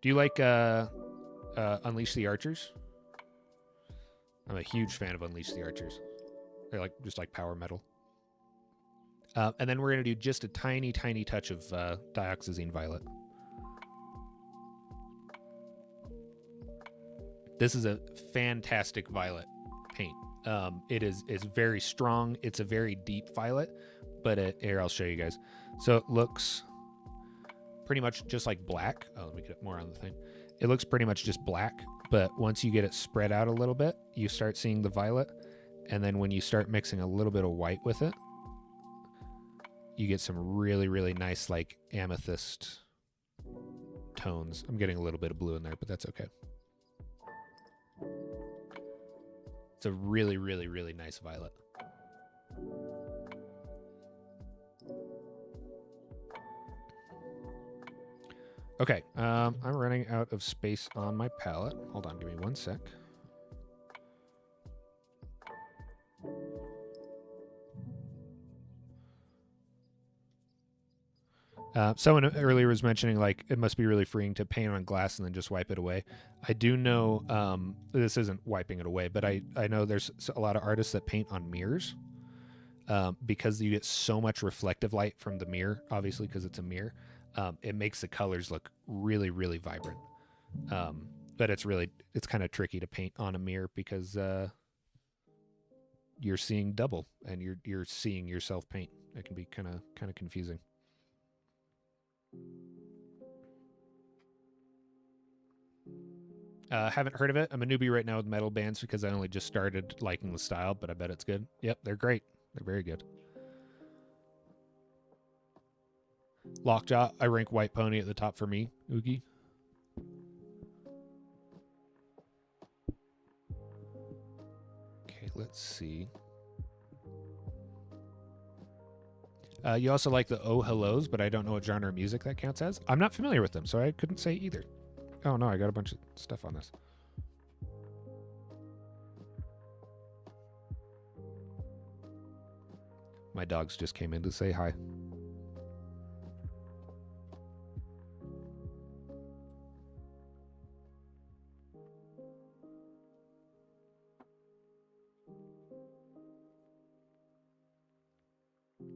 Do you like Unleash the Archers? I'm a huge fan of Unleash the Archers. They're like just like power metal. And then we're going to do just a tiny touch of Dioxazine Violet. This is a fantastic violet paint. It's very strong. It's a very deep violet, but here, I'll show you guys. So it looks pretty much just like black. Oh, let me get more on the thing. It looks pretty much just black, but once you get it spread out a little bit, you start seeing the violet. And then when you start mixing a little bit of white with it, you get some really nice like amethyst tones. I'm getting a little bit of blue in there, but that's okay. It's a really nice violet. Okay, I'm running out of space on my palette. Hold on, give me 1 sec. Someone earlier was mentioning like it must be really freeing to paint on glass and then just wipe it away. I do know this isn't wiping it away, but I know there's a lot of artists that paint on mirrors because you get so much reflective light from the mirror, obviously because it's a mirror. It makes the colors look really vibrant. But it's kind of tricky to paint on a mirror because you're seeing double and you're seeing yourself paint. It can be kind of confusing. Haven't heard of it. I'm a newbie right now with metal bands because I only just started liking the style, but I bet it's good. Yep, they're great. They're very good. Lockjaw, I rank White Pony at the top for me. Oogie. Okay, let's see. You also like the Oh Hellos, but I don't know what genre of music that counts as. I'm not familiar with them, so I couldn't say either. Oh no, I got a bunch of stuff on this. My dogs just came in to say hi.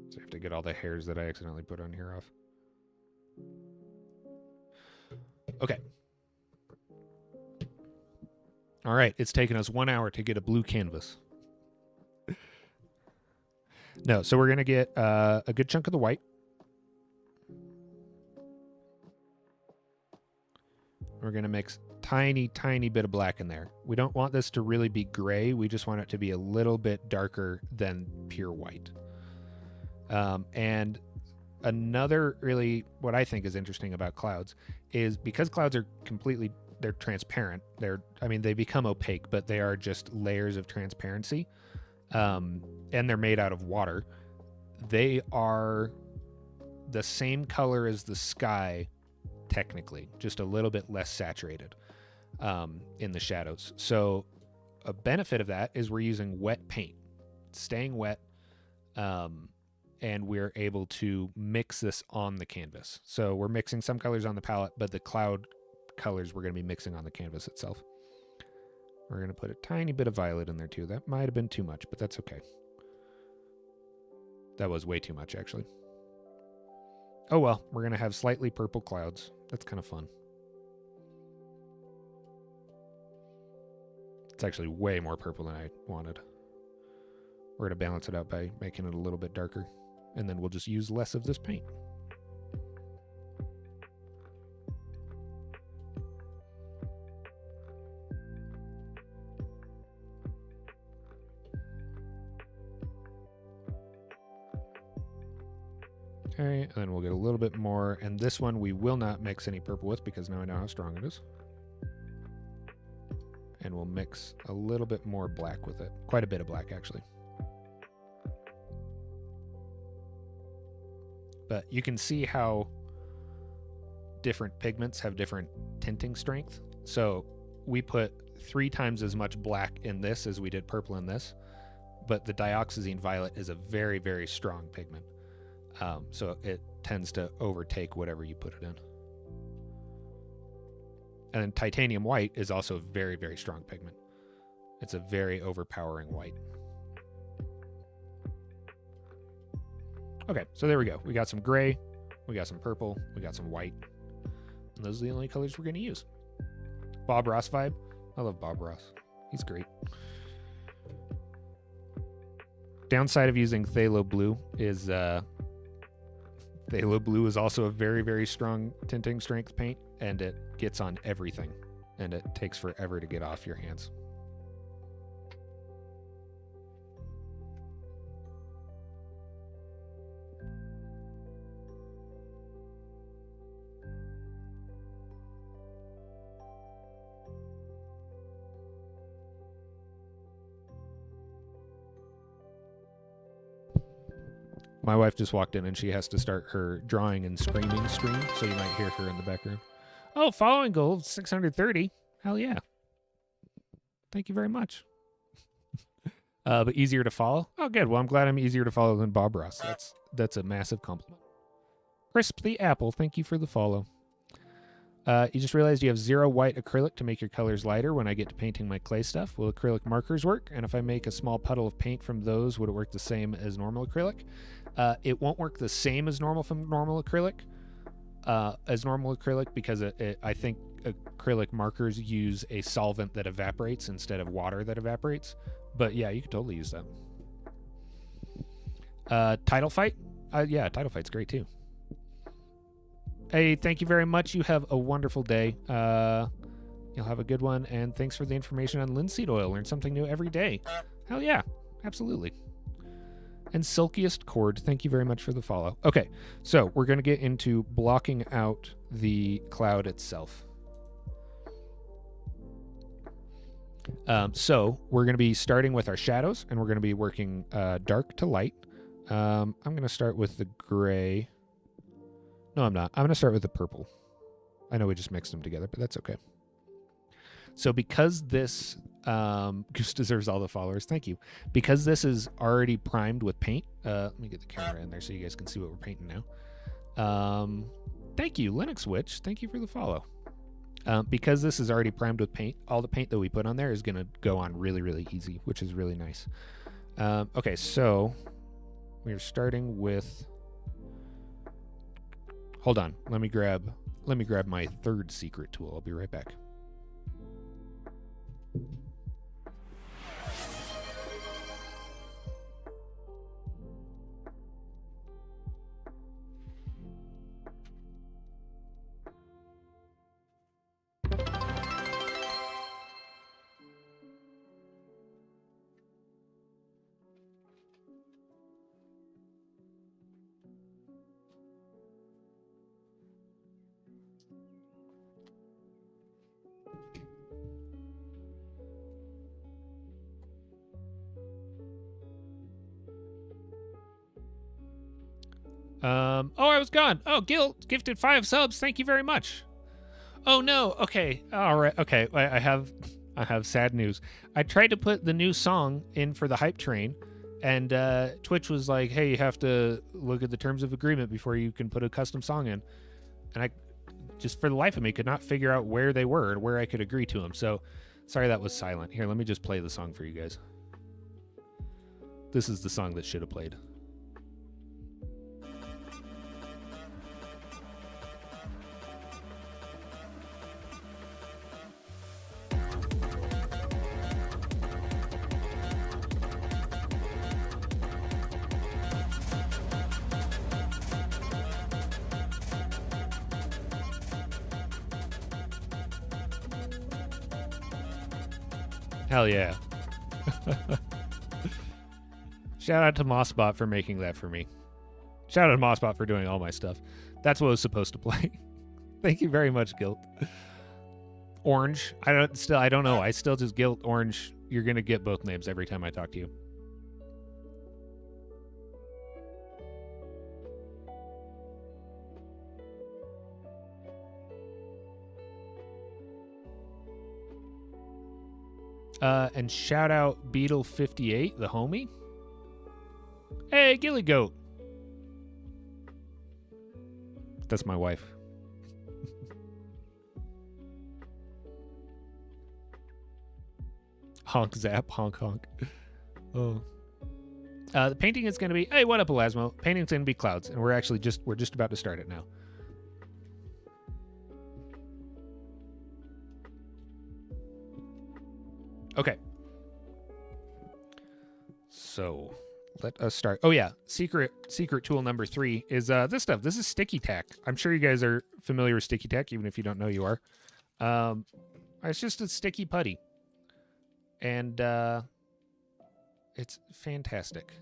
So I have to get all the hairs that I accidentally put on here off. Okay. All right, it's taken us 1 hour to get a blue canvas. No, so we're going to get a good chunk of the white. We're going to mix tiny bit of black in there. We don't want this to really be gray. We just want it to be a little bit darker than pure white. And another really, what I think is interesting about clouds is because clouds are they're transparent. They become opaque, but they are just layers of transparency. And they're made out of water. They are the same color as the sky, technically, just a little bit less saturated in the shadows. So a benefit of that is we're using wet paint, staying wet, and we're able to mix this on the canvas. So we're mixing some colors on the palette, but the cloud colors we're going to be mixing on the canvas itself. We're going to put a tiny bit of violet in there too. That might have been too much, but that's okay. That was way too much, actually. Oh well, we're going to have slightly purple clouds. That's kind of fun. It's actually way more purple than I wanted. We're going to balance it out by making it a little bit darker. And then we'll just use less of this paint. Okay, and then we'll get a little bit more. And this one we will not mix any purple with because now I know how strong it is. And we'll mix a little bit more black with it. Quite a bit of black, actually. But you can see how different pigments have different tinting strength. So we put 3 times as much black in this as we did purple in this. But the dioxazine violet is a very, very strong pigment. So it tends to overtake whatever you put it in. And then titanium white is also a very, very strong pigment. It's a very overpowering white. Okay, so there we go. We got some gray, we got some purple, we got some white. And those are the only colors we're going to use. Bob Ross vibe. I love Bob Ross. He's great. Downside of using phthalo blue is phthalo blue is also a very, very strong tinting strength paint, and it gets on everything, and it takes forever to get off your hands. My wife just walked in and she has to start her drawing and screaming stream, so you might hear her in the background. Oh, following goal 630. Hell yeah. Thank you very much. But easier to follow? Oh, good. Well, I'm glad I'm easier to follow than Bob Ross. That's a massive compliment. Crisp the Apple, thank you for the follow. You just realized you have 0 white acrylic to make your colors lighter when I get to painting my clay stuff. Will acrylic markers work? And if I make a small puddle of paint from those, would it work the same as normal acrylic? It won't work the same as normal acrylic, because I think acrylic markers use a solvent that evaporates instead of water that evaporates. But yeah, you could totally use that. Title Fight? Yeah, Title Fight's great too. Hey, thank you very much. You have a wonderful day. You'll have a good one. And thanks for the information on linseed oil. Learn something new every day. Hell yeah, absolutely. And Silkiest Cord, thank you very much for the follow. Okay, so we're going to get into blocking out the cloud itself. So we're going to be starting with our shadows, and we're going to be working dark to light. I'm going to start with the gray. No, I'm not. I'm going to start with the purple. I know we just mixed them together, but that's okay. So because this, Goose deserves all the followers. Thank you. Because this is already primed with paint. Let me get the camera in there so you guys can see what we're painting now. Thank you, Linux Witch. Thank you for the follow. Because this is already primed with paint, all the paint that we put on there is going to go on really, really easy, which is really nice. Okay, so we're starting with... Hold on. Let me grab my third secret tool. I'll be right back. Oh, I was gone. Oh, Gil gifted 5 subs. Thank you very much. Oh no. Okay. All right. Okay. I have sad news. I tried to put the new song in for the hype train, and Twitch was like, "Hey, you have to look at the terms of agreement before you can put a custom song in." And I just, for the life of me, could not figure out where they were and where I could agree to them. So, sorry that was silent. Here, let me just play the song for you guys. This is the song that should have played. Hell yeah. Shout out to Mossbot for making that for me. Shout out to Mossbot for doing all my stuff. That's what I was supposed to play. Thank you very much, Guilt. Orange. I don't know. I still just Guilt Orange. You're gonna get both names every time I talk to you. And shout out Beetle58, the homie. Hey, Gilly Goat. That's my wife. Honk zap, honk honk. Oh. The painting is going to be, hey, what up, Elasmo? Painting's going to be clouds, and we're just about to start it now. Okay. So let us start. Oh yeah, secret tool number 3 is this stuff. This is sticky tack. I'm sure you guys are familiar with sticky tack, even if you don't know you are. It's just a sticky putty, and it's fantastic.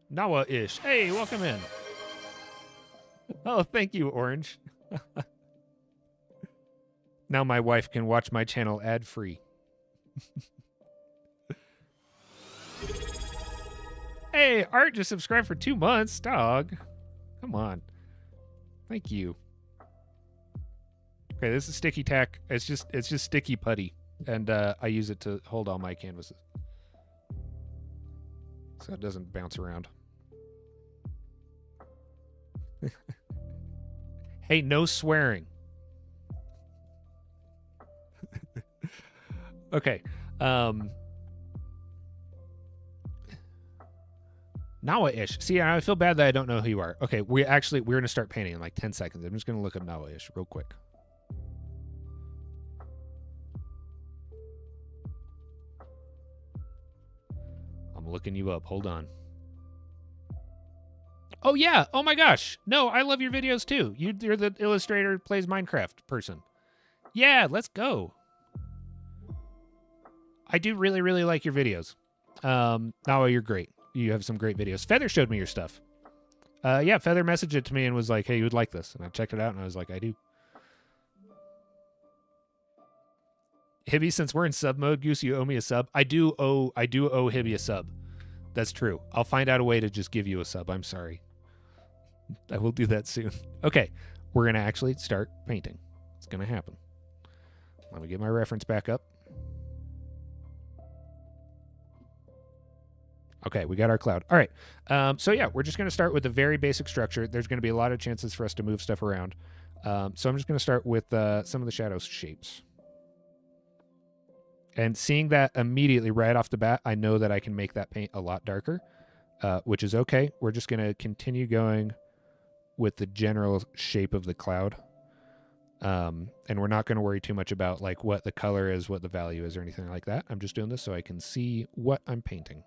Nawa-ish. Hey, welcome in. Oh, thank you, Orange. Now my wife can watch my channel ad-free. Hey, Art just subscribed for 2 months, dog. Come on. Thank you. Okay, this is sticky tack. It's just sticky putty, and I use it to hold all my canvases, so it doesn't bounce around. Hey, no swearing. Okay. Nawa-ish. See, I feel bad that I don't know who you are. Okay, we're going to start painting in like 10 seconds. I'm just going to look up Nawa-ish real quick. I'm looking you up. Hold on. Oh, yeah. Oh, my gosh. No, I love your videos, too. You're the illustrator plays Minecraft person. Yeah, let's go. I do really, really like your videos. Nawa, you're great. You have some great videos. Feather showed me your stuff. Yeah, Feather messaged it to me and was like, hey, you would like this. And I checked it out, and I was like, I do. Hibby, since we're in sub mode, Goose, you owe me a sub. I do owe Hibby a sub. That's true. I'll find out a way to just give you a sub. I'm sorry. I will do that soon. Okay, we're going to actually start painting. It's going to happen. Let me get my reference back up. Okay, we got our cloud. All right. So yeah, we're just going to start with a very basic structure. There's going to be a lot of chances for us to move stuff around. So I'm just going to start with some of the shadow shapes. And seeing that immediately right off the bat, I know that I can make that paint a lot darker, which is okay. We're just going to continue going with the general shape of the cloud. And we're not going to worry too much about like what the color is, what the value is, or anything like that. I'm just doing this so I can see what I'm painting.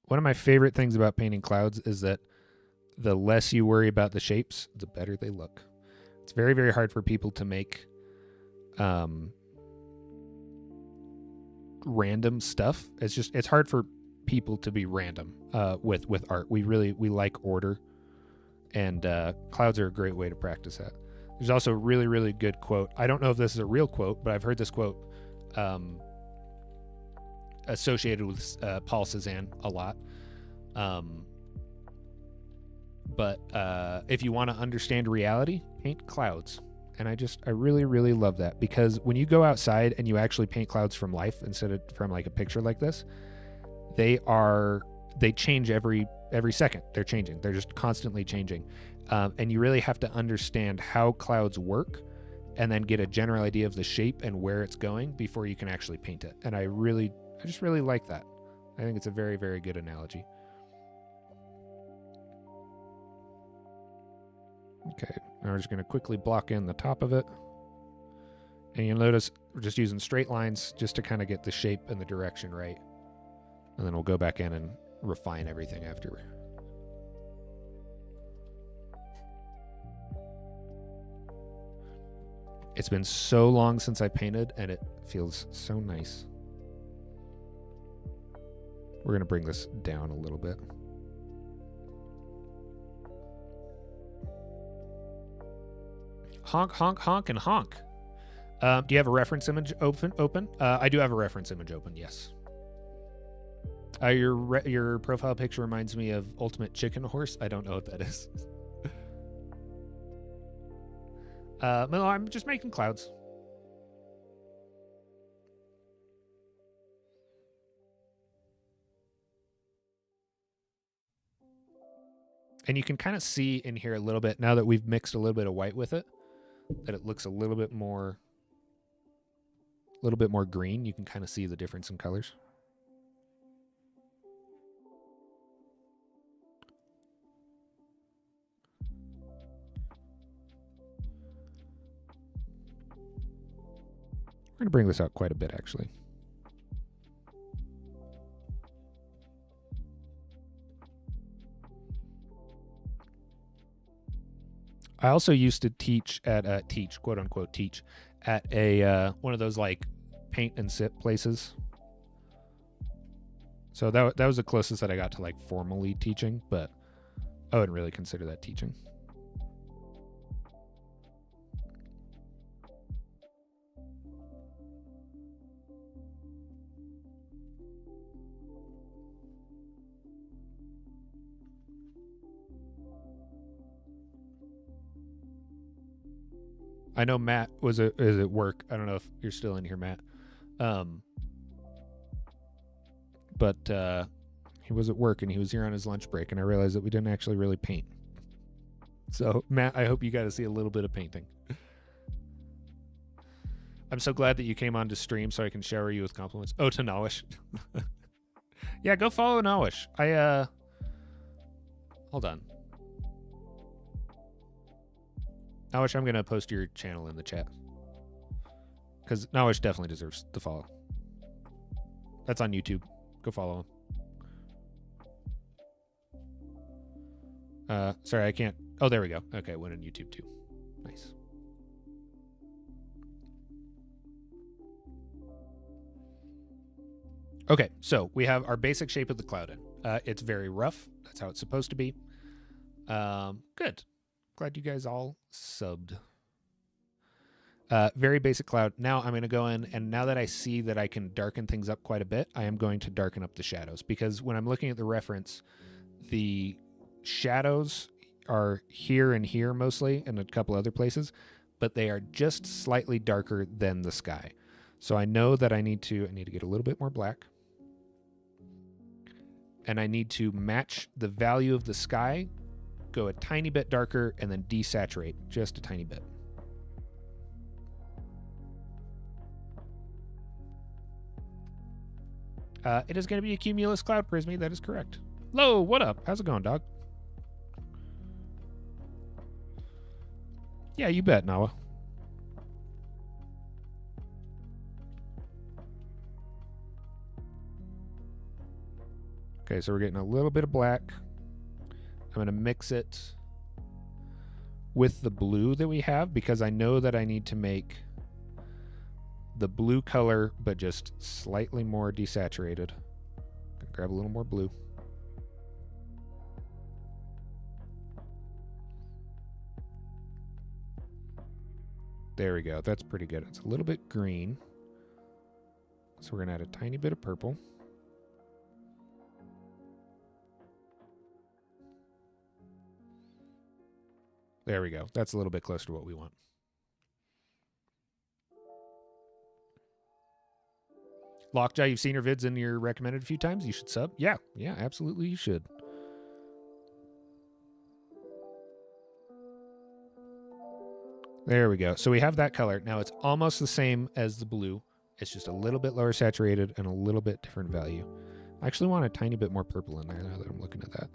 One of my favorite things about painting clouds is that the less you worry about the shapes, the better they look. It's very, very hard for people to make random stuff. It's hard for people to be random with art. We like order, and clouds are a great way to practice that. There's also a really, really good quote. I don't know if this is a real quote, but I've heard this quote associated with Paul Cézanne a lot. But if you want to understand reality, paint clouds. And I really, really love that, because when you go outside and you actually paint clouds from life instead of from like a picture like this, they change every second. They're changing. They're just constantly changing. And you really have to understand how clouds work and then get a general idea of the shape and where it's going before you can actually paint it. And I just really like that. I think it's a very, very good analogy. Okay, now we're just going to quickly block in the top of it. And you'll notice we're just using straight lines just to kind of get the shape and the direction right. And then we'll go back in and refine everything after. It's been so long since I painted, and it feels so nice. We're going to bring this down a little bit. Honk, honk, honk, and honk. Do you have a reference image open? I do have a reference image open, yes. Your profile picture reminds me of Ultimate Chicken Horse. I don't know what that is. No, I'm just making clouds. And you can kind of see in here a little bit, now that we've mixed a little bit of white with it, that it looks a little bit more green. You can kind of see the difference in colors. We're going to bring this out quite a bit, actually. I also used to teach at quote unquote teach at a one of those like paint and sip places. So that was the closest that I got to like formally teaching, but I wouldn't really consider that teaching. I know Matt is at work. I don't know if you're still in here, Matt. But he was at work and he was here on his lunch break, and I realized that we didn't actually really paint. So, Matt, I hope you got to see a little bit of painting. I'm so glad that you came on to stream so I can shower you with compliments. Oh, to Nawish. Yeah, go follow Nawish. Hold on. Nawish, I'm going to post your channel in the chat. Because Nawish definitely deserves the follow. That's on YouTube. Go follow him. Sorry, I can't. Oh, there we go. Okay, it went on YouTube too. Nice. Okay, so we have our basic shape of the cloud in. It's very rough. That's how it's supposed to be. Good. Glad you guys all subbed. Very basic cloud. Now I'm going to go in, and now that I see that I can darken things up quite a bit, I am going to darken up the shadows, because when I'm looking at the reference, the shadows are here and here mostly, and a couple other places, but they are just slightly darker than the sky. So I know that I need to get a little bit more black, and I need to match the value of the sky, go a tiny bit darker, and then desaturate just a tiny bit. It is going to be a cumulus cloud, Prismy. That is correct. Lo, what up? How's it going, dog? Yeah, you bet, Nawa. Okay, so we're getting a little bit of black. I'm going to mix it with the blue that we have, because I know that I need to make the blue color, but just slightly more desaturated. Grab a little more blue. There we go. That's pretty good. It's a little bit green. So we're going to add a tiny bit of purple. There we go. That's a little bit closer to what we want. Lockjaw, you've seen her vids and you're recommended a few times. You should sub. Yeah, absolutely you should. There we go. So we have that color. Now it's almost the same as the blue. It's just a little bit lower saturated and a little bit different value. I actually want a tiny bit more purple in there now that I'm looking at that.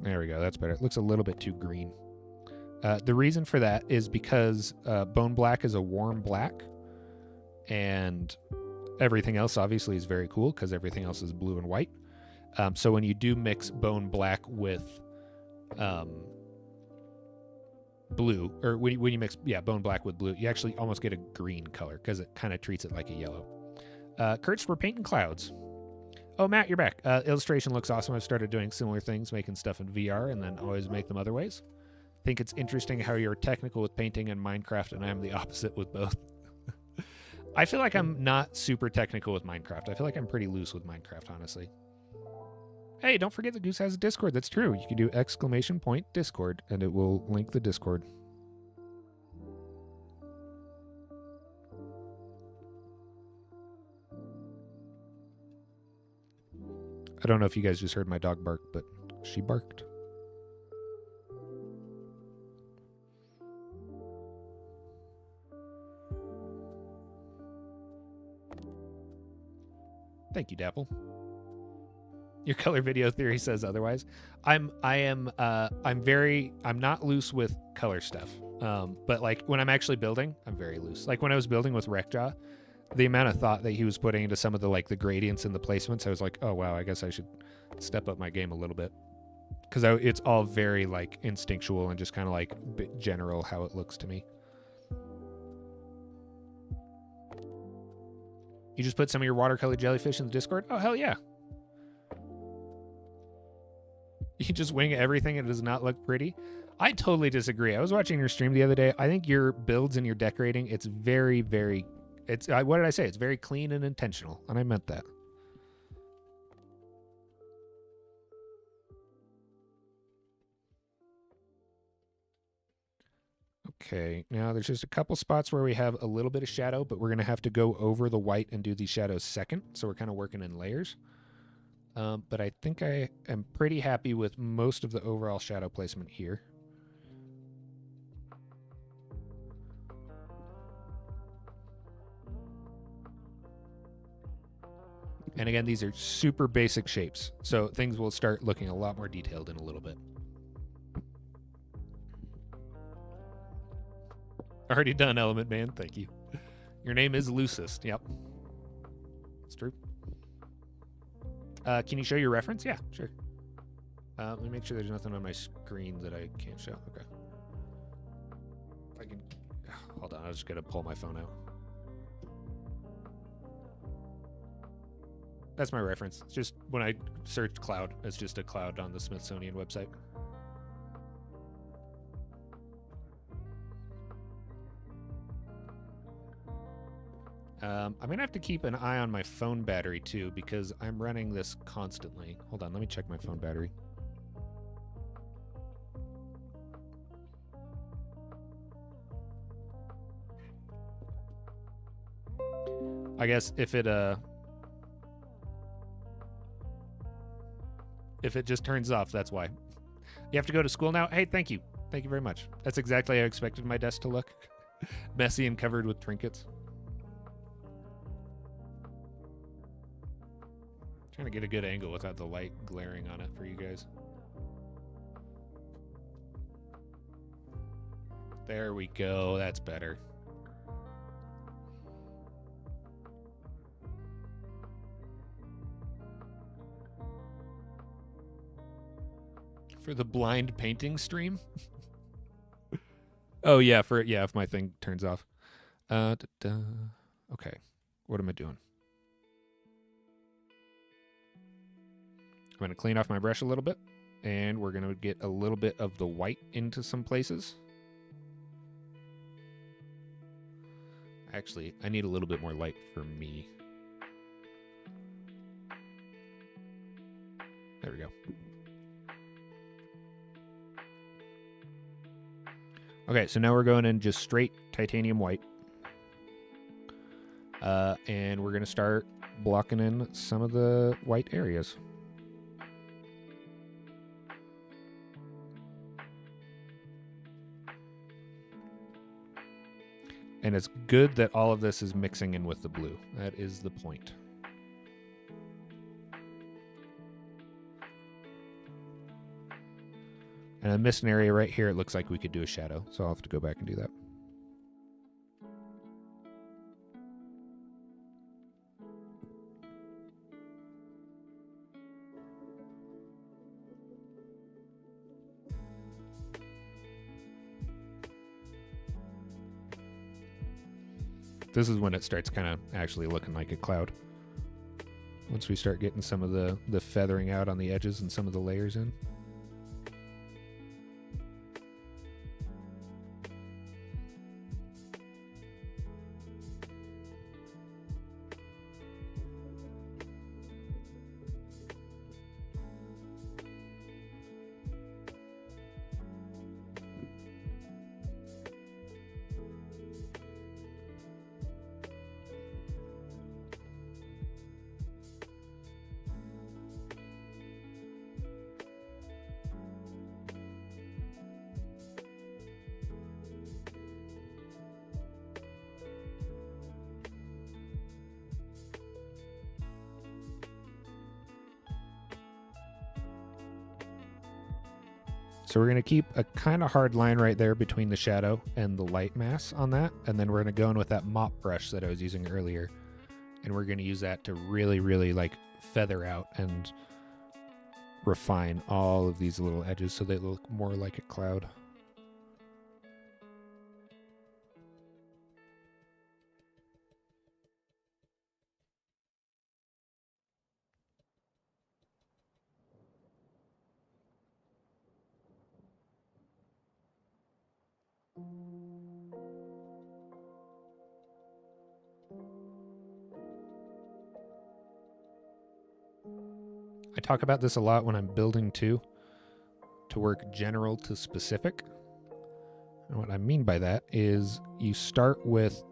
There we go. That's better. It looks a little bit too green. The reason for that is because bone black is a warm black, and everything else obviously is very cool because everything else is blue and white. So when you do mix bone black with blue, or when you mix bone black with blue, you actually almost get a green color because it kind of treats it like a yellow. Kurtz, we're painting clouds. Oh, Matt, you're back. Illustration looks awesome. I've started doing similar things, making stuff in VR, and then always make them other ways. Think it's interesting how you're technical with painting and Minecraft, and I'm the opposite with both. I feel like I'm not super technical with Minecraft. I feel like I'm pretty loose with Minecraft, honestly. Hey, don't forget that Goose has a Discord. That's true. You can do !Discord, and it will link the Discord. I don't know if you guys just heard my dog bark, but she barked. Thank you, Dapple. Your color video theory says otherwise. I'm not loose with color stuff. But like when I'm actually building, I'm very loose. Like when I was building with Wreckjaw, the amount of thought that he was putting into some of the gradients and the placements, I was like, oh wow, I guess I should step up my game a little bit, because it's all very like instinctual and just kind of like general how it looks to me. You just put some of your watercolor jellyfish in the Discord? Oh hell yeah! You just wing everything and it does not look pretty. I totally disagree. I was watching your stream the other day. I think your builds and your decorating, it's very, very. What did I say? It's very clean and intentional, and I meant that. Okay, now there's just a couple spots where we have a little bit of shadow, but we're going to have to go over the white and do these shadows second, so we're kind of working in layers. But I think I am pretty happy with most of the overall shadow placement here. And again, these are super basic shapes, so things will start looking a lot more detailed in a little bit. Already done, Element Man. Thank you. Your name is Loosest. Yep. It's true. Can you show your reference? Yeah, sure. Let me make sure there's nothing on my screen that I can't show. Okay. I can... Hold on, I was just going to pull my phone out. That's my reference. It's just when I searched cloud, it's just a cloud on the Smithsonian website. I'm going to have to keep an eye on my phone battery, too, because I'm running this constantly. Hold on, let me check my phone battery. I guess if it just turns off, that's why. You have to go to school now? Hey, thank you. Thank you very much. That's exactly how I expected my desk to look. Messy and covered with trinkets. Trying to get a good angle without the light glaring on it for you guys. There we go. That's better. For the blind painting stream? Oh, yeah, if my thing turns off. Okay. What am I doing? I'm going to clean off my brush a little bit, and we're going to get a little bit of the white into some places. Actually, I need a little bit more light for me. There we go. Okay, so now we're going in just straight titanium white. And we're going to start blocking in some of the white areas. And it's good that all of this is mixing in with the blue. That is the point. And I missed an area right here. It looks like we could do a shadow, so I'll have to go back and do that. This is when it starts kind of actually looking like a cloud. Once we start getting some of the feathering out on the edges and some of the layers in. So we're going to keep a kind of hard line right there between the shadow and the light mass on that. And then we're going to go in with that mop brush that I was using earlier. And we're going to use that to really, really like feather out and refine all of these little edges so they look more like a cloud. I talk about this a lot when I'm building too, to work general to specific. And what I mean by that is you start with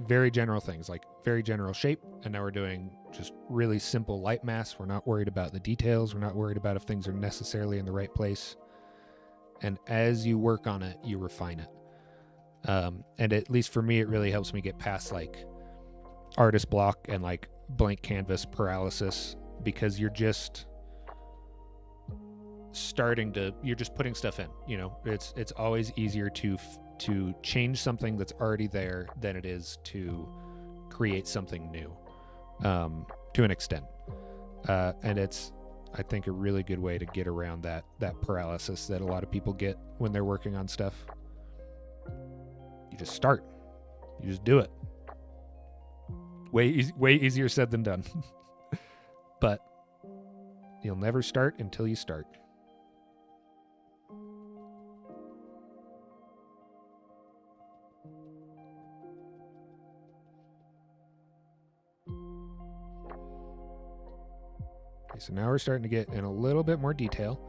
very general things, like very general shape, and now we're doing just really simple light mass. We're not worried about the details. We're not worried about if things are necessarily in the right place. And as you work on it, you refine it. And at least for me, it really helps me get past like artist block and like blank canvas paralysis, because you're just you're just putting stuff in. You know, it's always easier to change something that's already there than it is to create something new, to an extent. And it's, I think, a really good way to get around that paralysis that a lot of people get when they're working on stuff. You just start. You just do it. Way easier said than done. But you'll never start until you start. Okay, so now we're starting to get in a little bit more detail.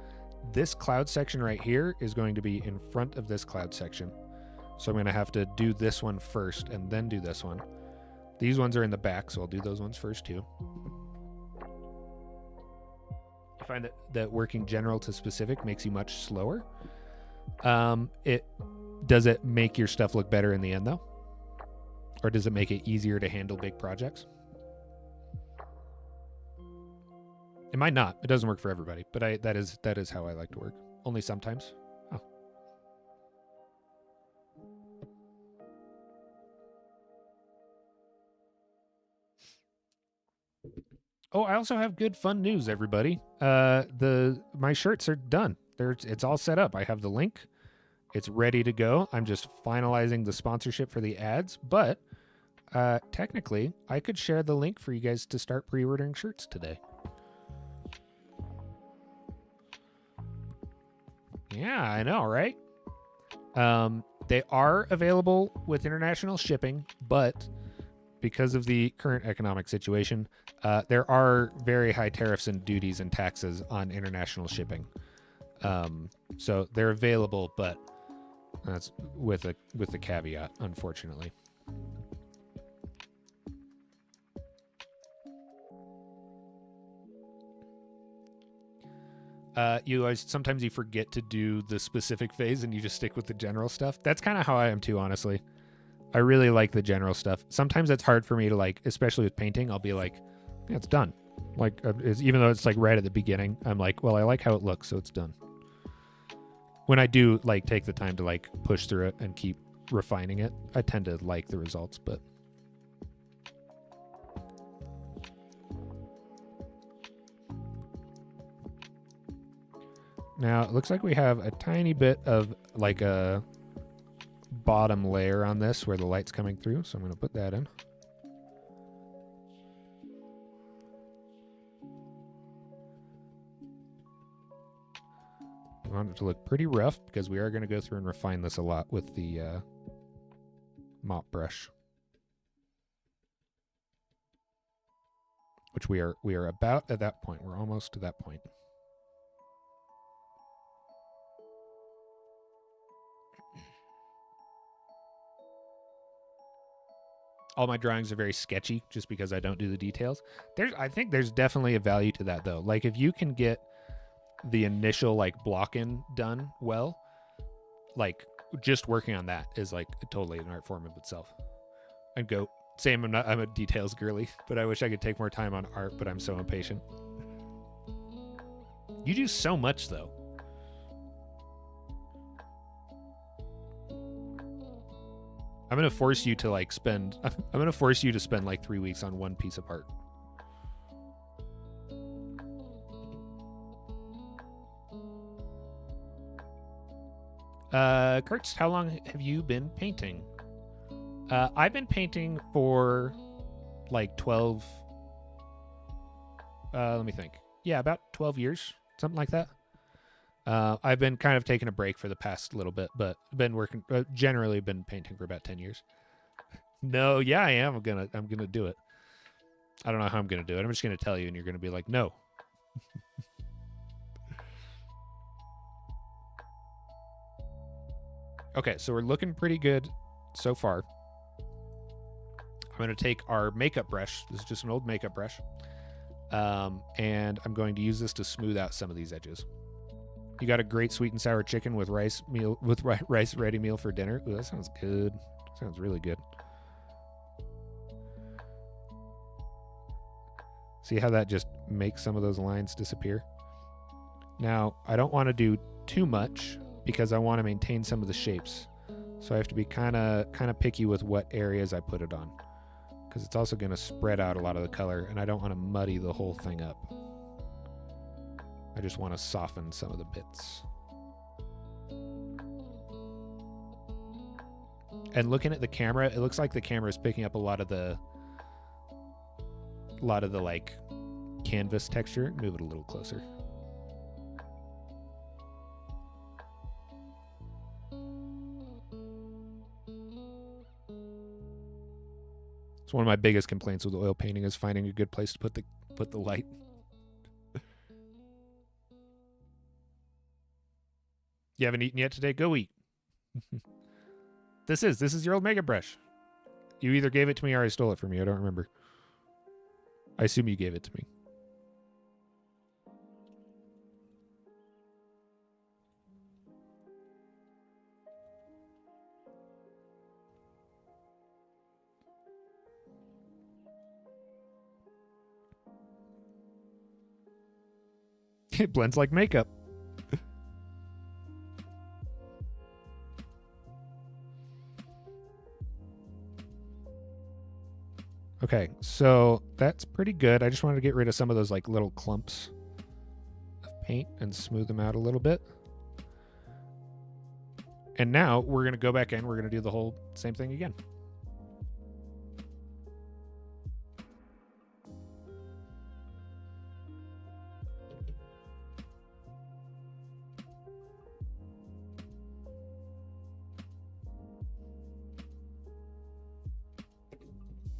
This cloud section right here is going to be in front of this cloud section. So I'm going to have to do this one first and then do this one. These ones are in the back, so I'll do those ones first too. I find that working general to specific makes you much slower. Does it make your stuff look better in the end though? Or does it make it easier to handle big projects? It might not. It doesn't work for everybody, but that is how I like to work. Only sometimes. Oh, I also have good fun news, everybody. My shirts are done. It's all set up. I have the link. It's ready to go. I'm just finalizing the sponsorship for the ads, but technically, I could share the link for you guys to start pre-ordering shirts today. Yeah, I know, right? They are available with international shipping, but because of the current economic situation, there are very high tariffs and duties and taxes on international shipping. So they're available, but that's with a caveat, unfortunately. Sometimes you forget to do the specific phase and you just stick with the general stuff. That's kind of how I am too, honestly. I really like the general stuff. Sometimes it's hard for me to like, especially with painting, I'll be like, yeah, it's done. Like, even though it's like right at the beginning, I'm like, well, I like how it looks, so it's done. When I do like take the time to like push through it and keep refining it, I tend to like the results, but. Now, it looks like we have a tiny bit of like a bottom layer on this where the light's coming through, so I'm going to put that in. I want it to look pretty rough because we are going to go through and refine this a lot with the mop brush. Which we are about at that point. We're almost to that point. All my drawings are very sketchy just because I don't do the details. I think there's definitely a value to that though. Like if you can get the initial like block-in done well, like just working on that is like totally an art form of itself. I'd go, same, I'm a details girly, but I wish I could take more time on art, but I'm so impatient. You do so much though. I'm going to force you to like spend, I'm going to force you to spend like 3 weeks on one piece of art. Kurtz, how long have you been painting? I've been painting for like 12, let me think. Yeah, about 12 years, something like that. I've been kind of taking a break for the past little bit, but been working, generally been painting for about 10 years. No, yeah, I am. I'm gonna do it. I don't know how I'm gonna do it. I'm just gonna tell you and you're gonna be like, no. Okay, so we're looking pretty good so far. I'm going to take our makeup brush. This is just an old makeup brush. And I'm going to use this to smooth out some of these edges. You got a great sweet and sour chicken with rice ready meal for dinner. Ooh, that sounds good. Sounds really good. See how that just makes some of those lines disappear? Now, I don't want to do too much because I want to maintain some of the shapes. So I have to be kind of picky with what areas I put it on, because it's also going to spread out a lot of the color, and I don't want to muddy the whole thing up. I just want to soften some of the bits. And looking at the camera, it looks like the camera is picking up a lot of the like canvas texture. Move it a little closer. It's one of my biggest complaints with oil painting is finding a good place to put the light. You haven't eaten yet today? Go eat. This is your old makeup brush. You either gave it to me or I stole it from you. I don't remember. I assume you gave it to me. It blends like makeup. Okay, so that's pretty good. I just wanted to get rid of some of those like little clumps of paint and smooth them out a little bit. And now we're going to go back in. We're going to do the whole same thing again.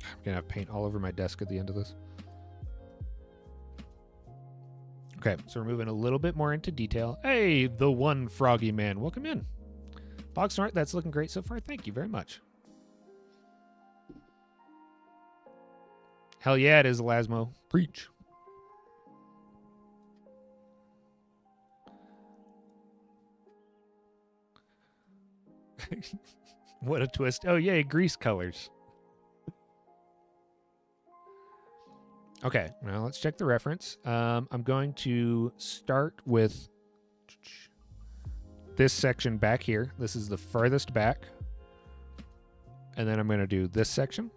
I'm gonna have paint all over my desk at the end of this. Okay, so we're moving a little bit more into detail. Hey, the one froggy man, welcome in. Boxnort, that's looking great so far. Thank you very much. Hell yeah, it is, Elasmo. Preach. What a twist. Oh, yay, grease colors. Okay, now let's check the reference. I'm going to start with this section back here. This is the farthest back. And then I'm going to do this section,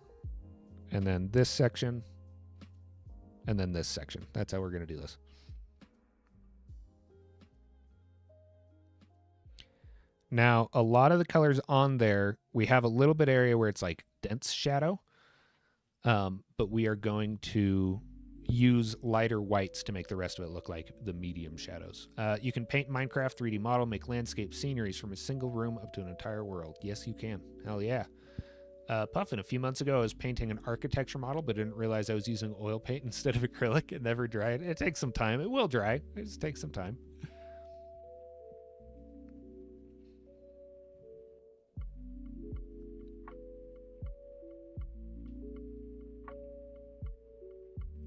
and then this section, and then this section. That's how we're going to do this. Now, a lot of the colors on there, we have a little bit area where it's like dense shadow, but we are going to use lighter whites to make the rest of it look like the medium shadows. You can paint Minecraft 3D model, make landscape sceneries from a single room up to an entire world. Yes, you can. Hell yeah. Puffin, a few months ago, I was painting an architecture model, but didn't realize I was using oil paint instead of acrylic. It never dried. It takes some time. It will dry. It just takes some time.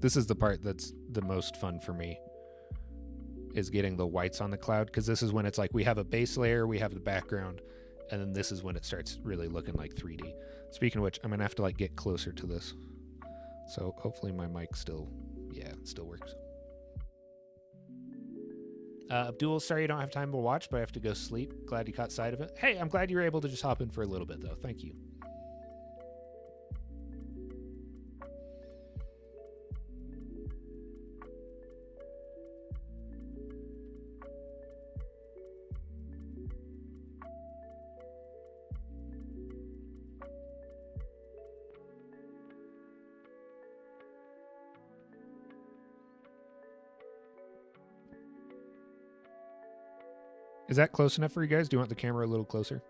This is the part that's the most fun for me, is getting the whites on the cloud, because this is when it's like we have a base layer, we have the background, and then this is when it starts really looking like 3D. Speaking of which, I'm gonna have to like get closer to this. So hopefully my mic still works. Abdul, sorry you don't have time to watch, but I have to go sleep. Glad you caught sight of it. Hey, I'm glad you were able to just hop in for a little bit though. Thank you. Is that close enough for you guys? Do you want the camera a little closer?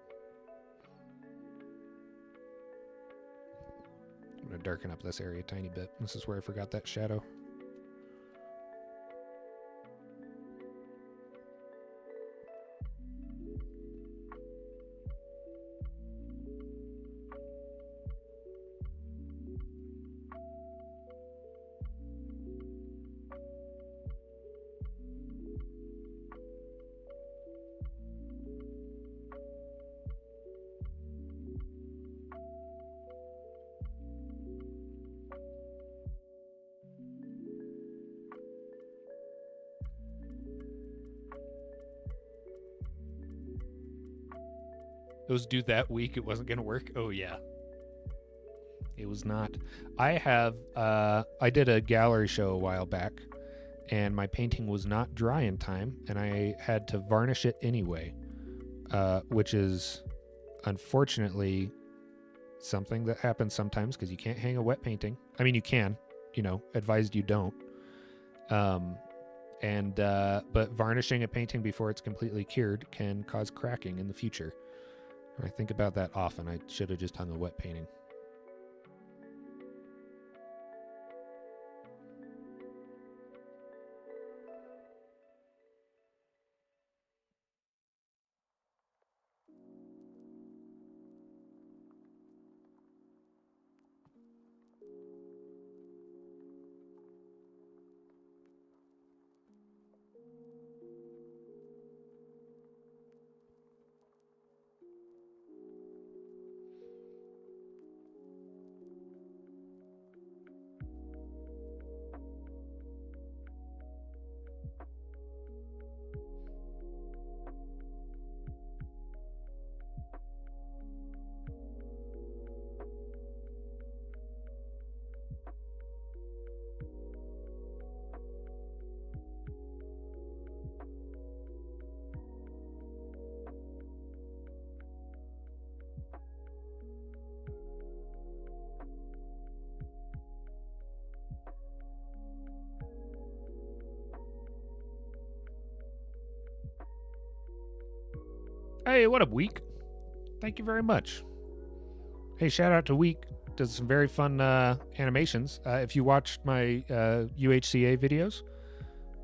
I'm going to darken up this area a tiny bit. This is where I forgot that shadow. It was due that week. It wasn't going to work. Oh, yeah. It was not. I did a gallery show a while back, and my painting was not dry in time, and I had to varnish it anyway, which is unfortunately something that happens sometimes because you can't hang a wet painting. I mean, you can, advised you don't. But varnishing a painting before it's completely cured can cause cracking in the future. I think about that often. I should have just hung a wet painting. Hey, what up, Week? Thank you very much. Hey, shout out to Week. Does some very fun animations. If you watched my UHCA videos,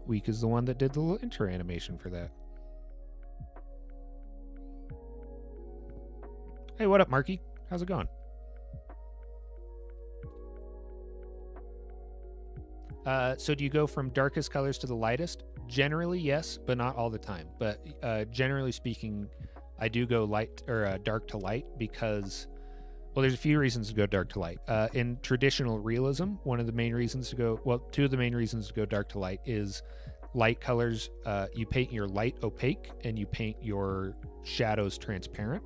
Week is the one that did the little intro animation for that. Hey, what up, Marky? How's it going? So do you go from darkest colors to the lightest? Generally, yes, but not all the time. But generally speaking, I do go light or dark to light because, well, there's a few reasons to go dark to light. In traditional realism, two of the main reasons to go dark to light is light colors. You paint your light opaque and you paint your shadows transparent.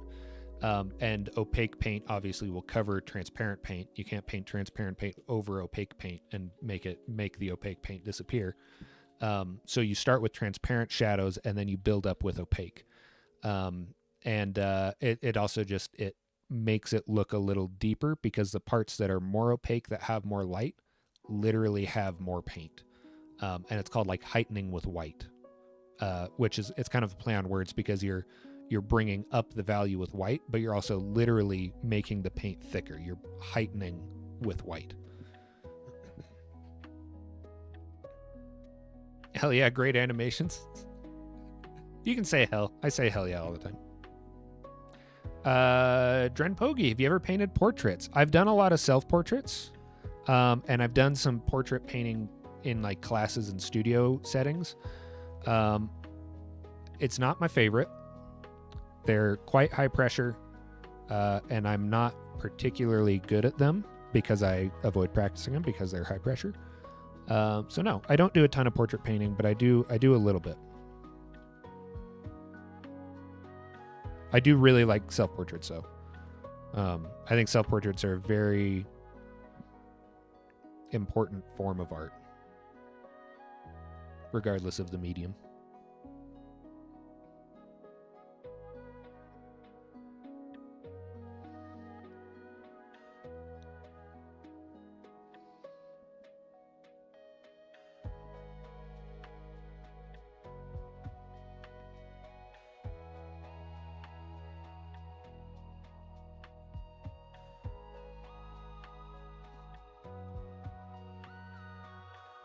And opaque paint obviously will cover transparent paint. You can't paint transparent paint over opaque paint and make the opaque paint disappear. So you start with transparent shadows and then you build up with opaque. And it also just it makes it look a little deeper because the parts that are more opaque that have more light literally have more paint. And it's called like heightening with white, which is it's kind of a play on words because you're bringing up the value with white, but you're also literally making the paint thicker. You're heightening with white. Hell yeah, great animations. You can say hell. I say hell yeah all the time. Dren Pogi, have you ever painted portraits? I've done a lot of self-portraits, and I've done some portrait painting in like classes and studio settings. It's not my favorite. They're quite high pressure, and I'm not particularly good at them because I avoid practicing them because they're high pressure. So no, I don't do a ton of portrait painting, but I do a little bit. I do really like self-portraits, though. I think self-portraits are a very important form of art, regardless of the medium.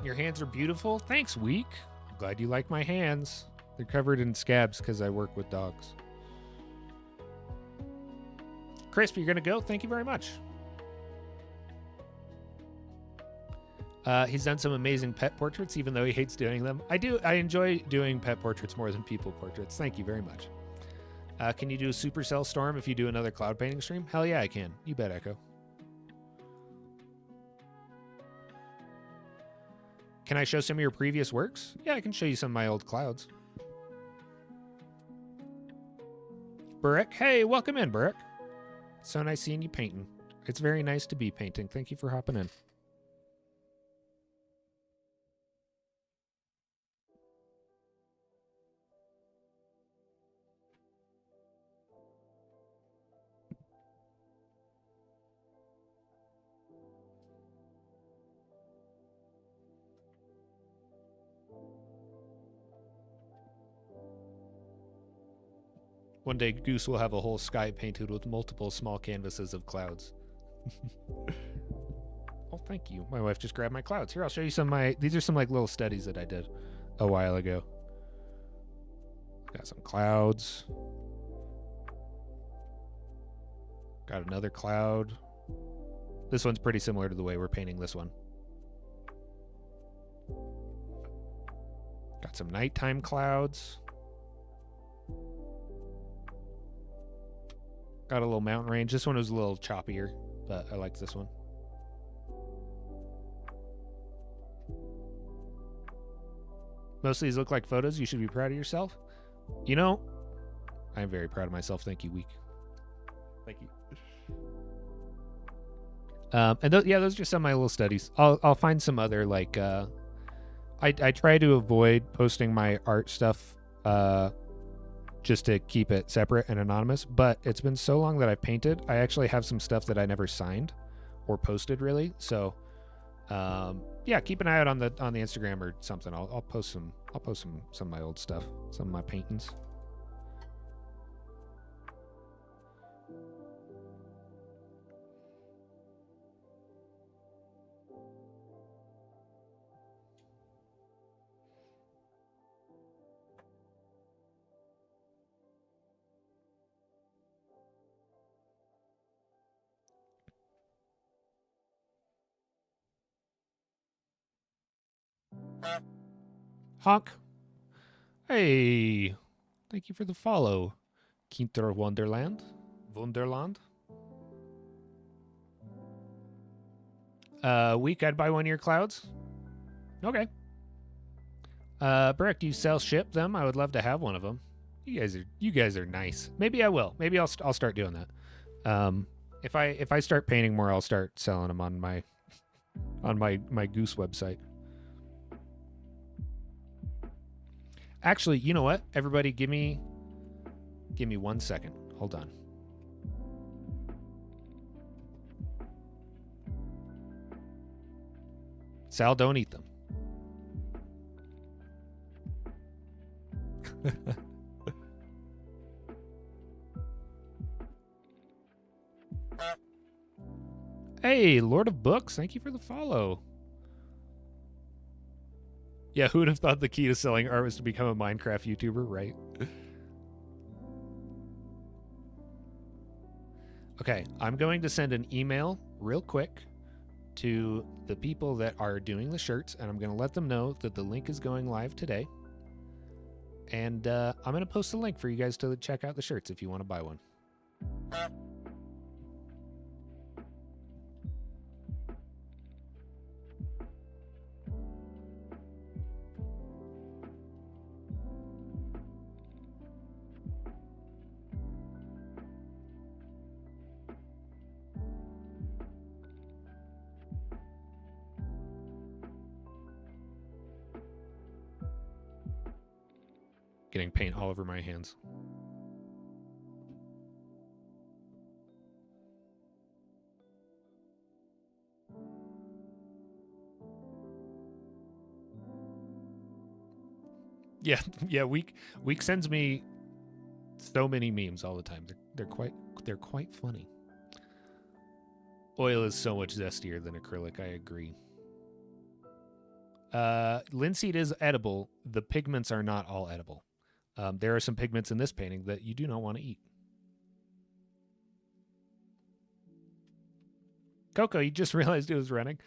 Your hands are beautiful. Thanks, Week. I'm glad you like my hands. They're covered in scabs because I work with dogs. Crisp, you're going to go? Thank you very much. He's done some amazing pet portraits, even though he hates doing them. I enjoy doing pet portraits more than people portraits. Thank you very much. Can you do a Supercell Storm if you do another cloud painting stream? Hell yeah, I can. You bet, Echo. Can I show some of your previous works? Yeah, I can show you some of my old clouds. Burek, hey, welcome in, Burek. So nice seeing you painting. It's very nice to be painting. Thank you for hopping in. One day, Goose will have a whole sky painted with multiple small canvases of clouds. Oh, thank you. My wife just grabbed my clouds. Here, I'll show you some of my... These are some like little studies that I did a while ago. Got some clouds. Got another cloud. This one's pretty similar to the way we're painting this one. Got some nighttime clouds. Got a little mountain range. This one was a little choppier, but I like this one. Most of these look like photos. You should be proud of yourself. You know, I'm very proud of myself. Thank you, Week. Thank you. And those are just some of my little studies. I'll find some other like. I try to avoid posting my art stuff. Just to keep it separate and anonymous, but it's been so long that I've painted. I actually have some stuff that I never signed or posted really. So, yeah, keep an eye out on the Instagram or something. I'll post some of my old stuff, some of my paintings. Honk. Hey, thank you for the follow. Kinter Wonderland. Week, I'd buy one of your clouds. Okay. Brick, do you ship them? I would love to have one of them. You guys are nice. Maybe I will. Maybe I'll start doing that. If I start painting more, I'll start selling them on my Goose website. Actually, you know what? Everybody, give me Give me 1 second. Hold on. Sal, don't eat them. Hey, Lord of Books, thank you for the follow. Yeah, who would have thought the key to selling art was to become a Minecraft YouTuber, right? Okay, I'm going to send an email real quick to the people that are doing the shirts, and I'm going to let them know that the link is going live today. And I'm going to post a link for you guys to check out the shirts if you want to buy one. Getting paint all over my hands. Yeah. Week sends me so many memes all the time. They're quite funny. Oil is so much zestier than acrylic. I agree. Linseed is edible. The pigments are not all edible. There are some pigments in this painting that you do not want to eat. Coco, you just realized it was running.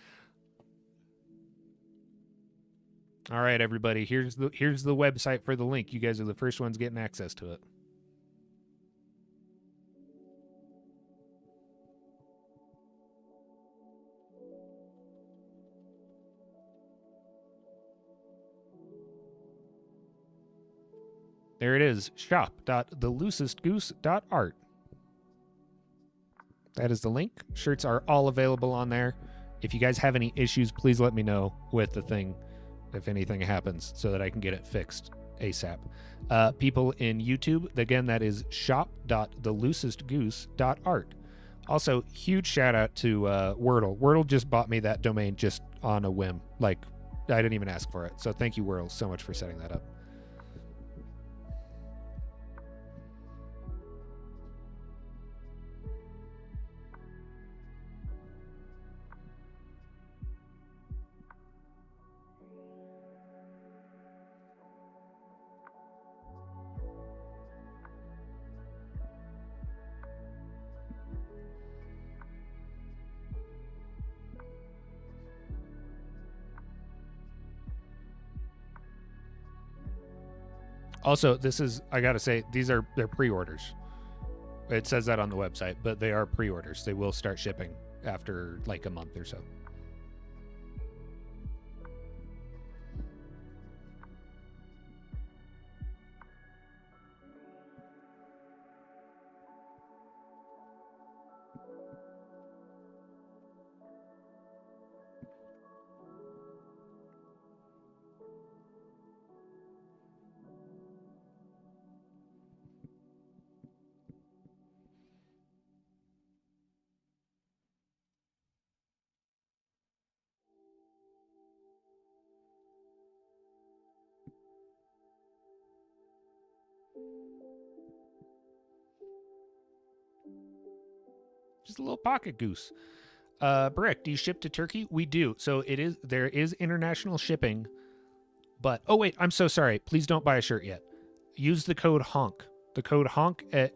All right, everybody. Here's the website for the link. You guys are the first ones getting access to it. There it is, shop.theloosestgoose.art. That is the link. Shirts are all available on there. If you guys have any issues, please let me know with the thing if anything happens so that I can get it fixed ASAP. People in YouTube, again, that is shop.theloosestgoose.art. Also, huge shout out to Wordle. Wordle just bought me that domain just on a whim. Like, I didn't even ask for it. So thank you, Wordle, so much for setting that up. Also, this is, I gotta say, they're pre-orders. It says that on the website, but they are pre-orders. They will start shipping after like a month or so. Just a little pocket goose. Brick, do you ship to Turkey? We do. So there is international shipping, but oh wait, I'm so sorry. Please don't buy a shirt yet. Use the code HONK. The code HONK at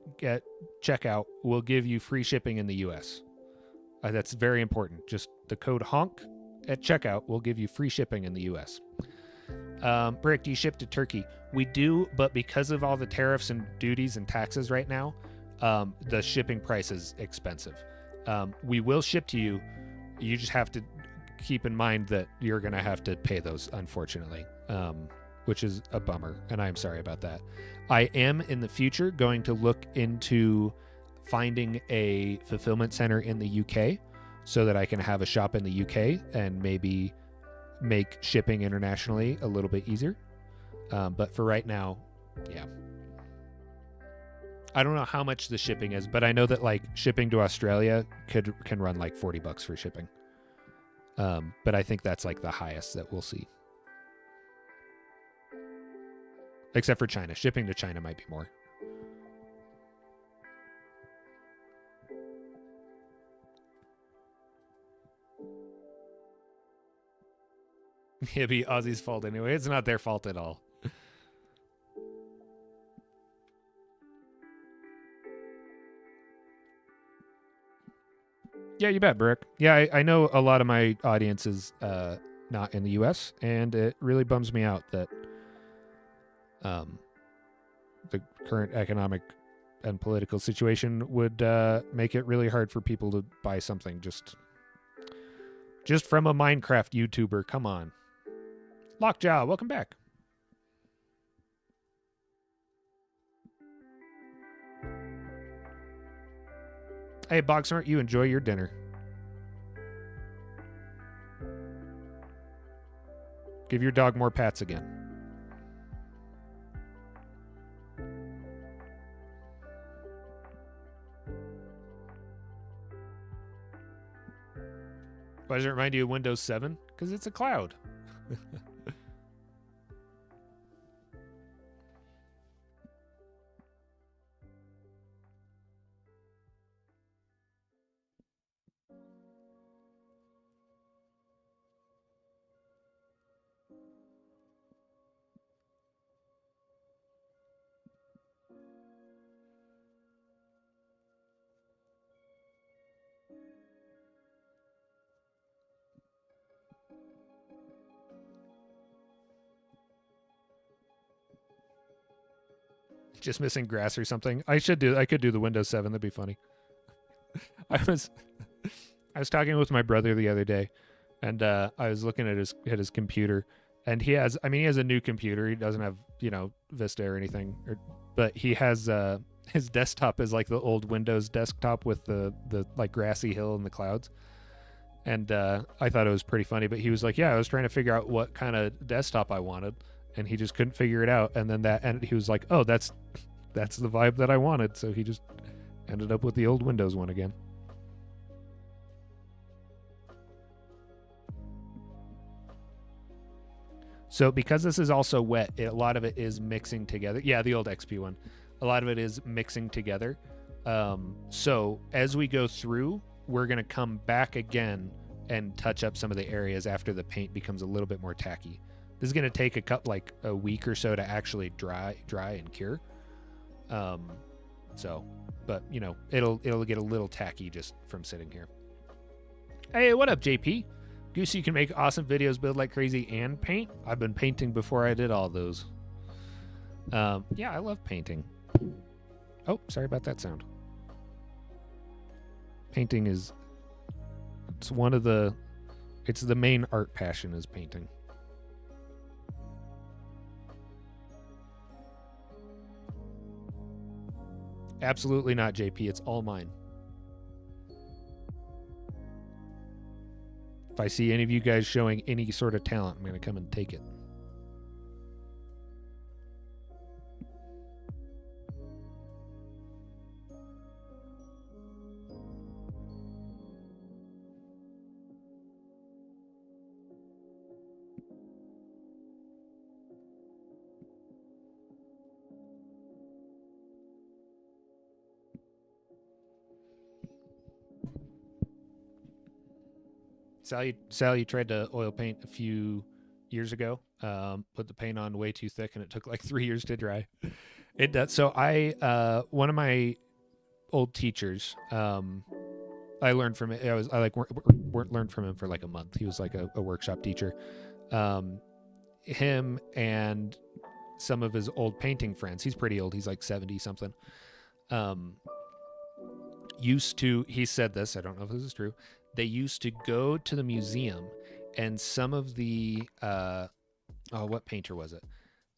checkout will give you free shipping in the US. That's very important. Just the code HONK at checkout will give you free shipping in the US. Brick, do you ship to Turkey? We do, but because of all the tariffs and duties and taxes right now, the shipping price is expensive. We will ship to you. You just have to keep in mind that you're going to have to pay those, unfortunately, which is a bummer, and I'm sorry about that. I am in the future going to look into finding a fulfillment center in the UK so that I can have a shop in the UK and maybe make shipping internationally a little bit easier. But for right now, yeah. I don't know how much the shipping is, but I know that like shipping to Australia can run like $40 for shipping. But I think that's like the highest that we'll see. Except for China. Shipping to China might be more. It'd be Aussie's fault anyway. It's not their fault at all. Yeah, you bet, Brick. Yeah, I know a lot of my audience is not in the U.S., and it really bums me out that the current economic and political situation would make it really hard for people to buy something just from a Minecraft YouTuber. Come on. Lockjaw, welcome back. Hey, Boxmart, you enjoy your dinner. Give your dog more pats again. Why does it remind you of Windows 7? Because it's a cloud. Just missing grass or something. I could do the Windows 7. That'd be funny. I was talking with my brother the other day, and I was looking at his computer, and he has a new computer. He doesn't have Vista or anything, but he has his desktop is like the old Windows desktop with the like grassy hill and the clouds. And I thought it was pretty funny, but he was like, yeah, I was trying to figure out what kind of desktop I wanted, and he just couldn't figure it out. And then he was like, oh, that's the vibe that I wanted. So he just ended up with the old Windows one again. So because this is also wet, a lot of it is mixing together. Yeah, the old XP one. A lot of it is mixing together. So as we go through, we're going to come back again and touch up some of the areas after the paint becomes a little bit more tacky. This is going to take a week or so to actually dry and cure. But it'll get a little tacky just from sitting here. Hey, what up, JP? Goosey, you can make awesome videos, build like crazy, and paint. I've been painting before I did all those. Yeah, I love painting. Oh, sorry about that sound. Painting it's the main art passion is painting. Absolutely not, JP. It's all mine. If I see any of you guys showing any sort of talent, I'm going to come and take it. Sally tried to oil paint a few years ago. Put the paint on way too thick, and it took like 3 years to dry. It does. So one of my old teachers, I learned from it. Learned from him for like a month. He was like a workshop teacher. Him and some of his old painting friends. He's pretty old. He's like 70 something. He said this. I don't know if this is true. They used to go to the museum, and some of the what painter was it?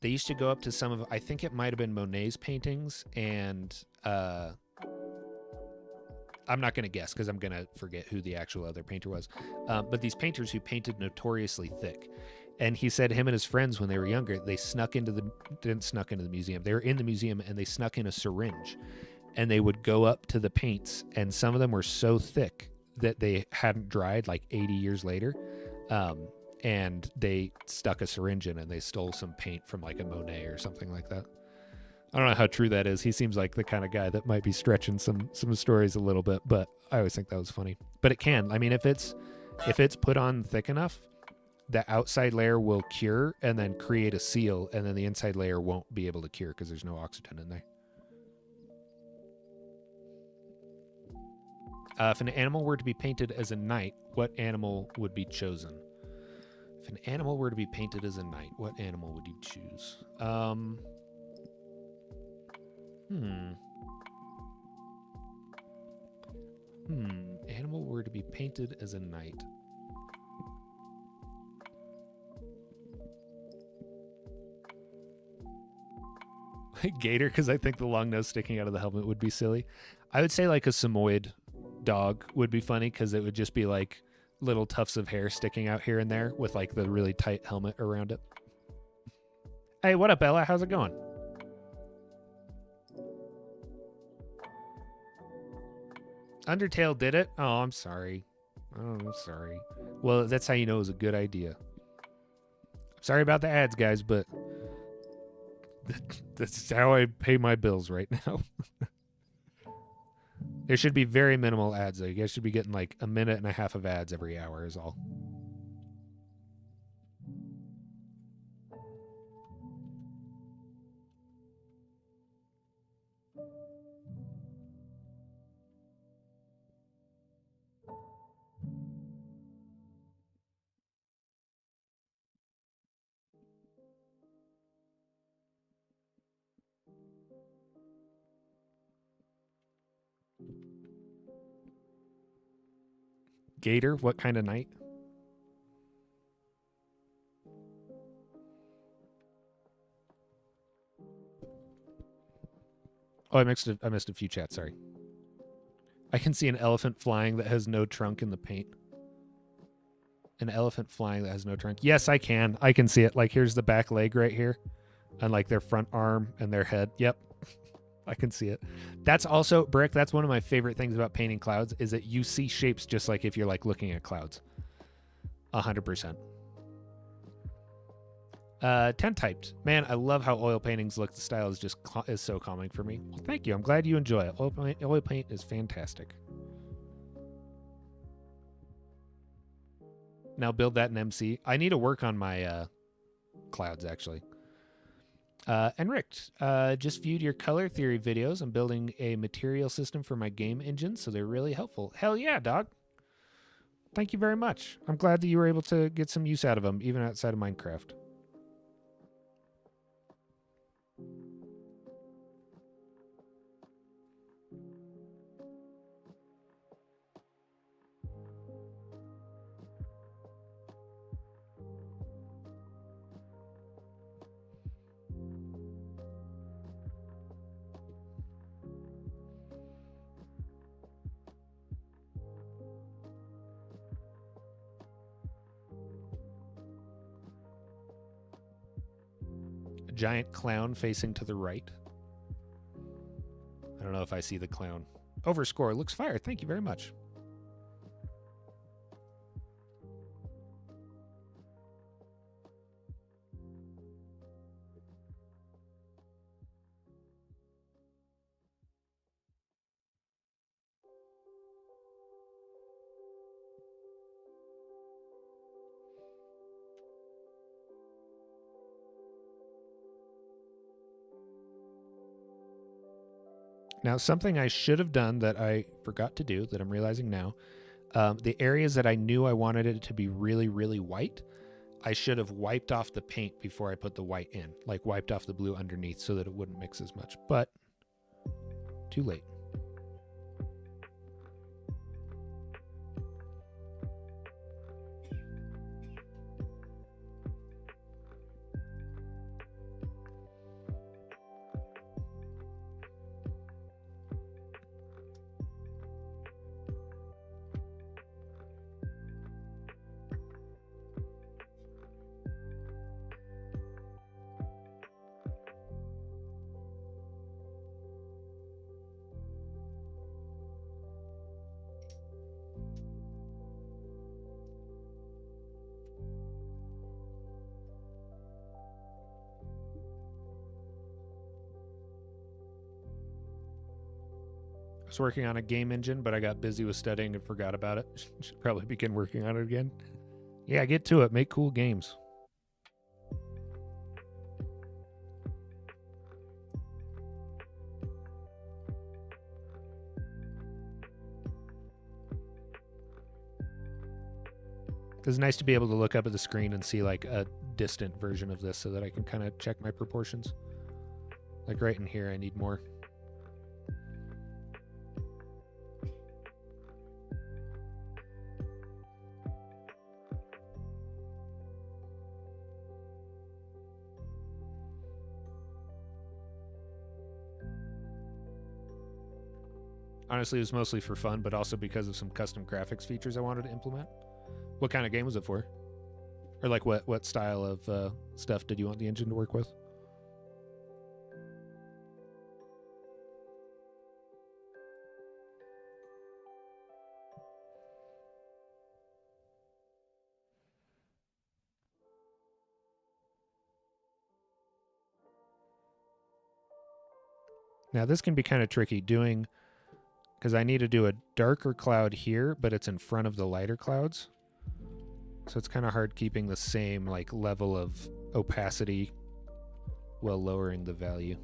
They used to go up to some of, I think it might have been Monet's paintings, and I'm not going to guess because I'm going to forget who the actual other painter was. But these painters who painted notoriously thick, And he said him and his friends, when they were younger, they didn't snuck into the museum. They were in the museum and they snuck in a syringe, and they would go up to the paints, and some of them were so thick that they hadn't dried like 80 years later. And they stuck a syringe in and they stole some paint from like a Monet or something like that. I don't know how true that is. He seems like the kind of guy that might be stretching some stories a little bit, but I always think that was funny. But it can. I mean, if it's put on thick enough, the outside layer will cure and then create a seal, and then the inside layer won't be able to cure because there's no oxygen in there. If an animal were to be painted as a knight, what animal would be chosen? If an animal were to be painted as a knight, what animal would you choose? Animal were to be painted as a knight. Gator, because I think the long nose sticking out of the helmet would be silly. I would say like a Samoyed dog would be funny because it would just be like little tufts of hair sticking out here and there with like the really tight helmet around it. Hey, what up, Ella? How's it going? Undertale did it? Oh, I'm sorry. Oh, I'm sorry. Well, that's how you know it was a good idea. I'm sorry about the ads, guys, but that's how I pay my bills right now. There should be very minimal ads, though. You guys should be getting like a minute and a half of ads every hour is all. Gator, what kind of knight? Oh, I missed a few chats, sorry. I can see an elephant flying that has no trunk in the paint. An elephant flying that has no trunk. Yes, I can. I can see it. Like, here's the back leg right here. And, like, their front arm and their head. Yep. I can see it. That's also, Brick, that's one of my favorite things about painting clouds is that you see shapes just like if you're, like, looking at clouds. 100%. 10 typed. Man, I love how oil paintings look. The style is just is so calming for me. Well, thank you. I'm glad you enjoy it. Oil paint is fantastic. Now build that in MC. I need to work on my clouds, actually. And Rick, just viewed your color theory videos. I'm building a material system for my game engine, so they're really helpful. Hell yeah, dog. Thank you very much. I'm glad that you were able to get some use out of them, even outside of Minecraft. Giant clown facing to the right. I don't know if I see the clown. Overscore looks fire. Thank you very much. Now, something I should have done that I forgot to do that I'm realizing now, the areas that I knew I wanted it to be really, really white, I should have wiped off the paint before I put the white in, like wiped off the blue underneath so that it wouldn't mix as much, but too late. was working on a game engine, but I got busy with studying and forgot about it. Should probably begin working on it again. Yeah, get to it. Make cool games. It's nice to be able to look up at the screen and see like a distant version of this so that I can kind of check my proportions. Like right in here, I need more. Honestly, it was mostly for fun, but also because of some custom graphics features I wanted to implement. What kind of game was it for? Or like what style of stuff did you want the engine to work with? Now this can be kind of tricky doing, because I need to do a darker cloud here, but it's in front of the lighter clouds. So it's kind of hard keeping the same like level of opacity while lowering the value.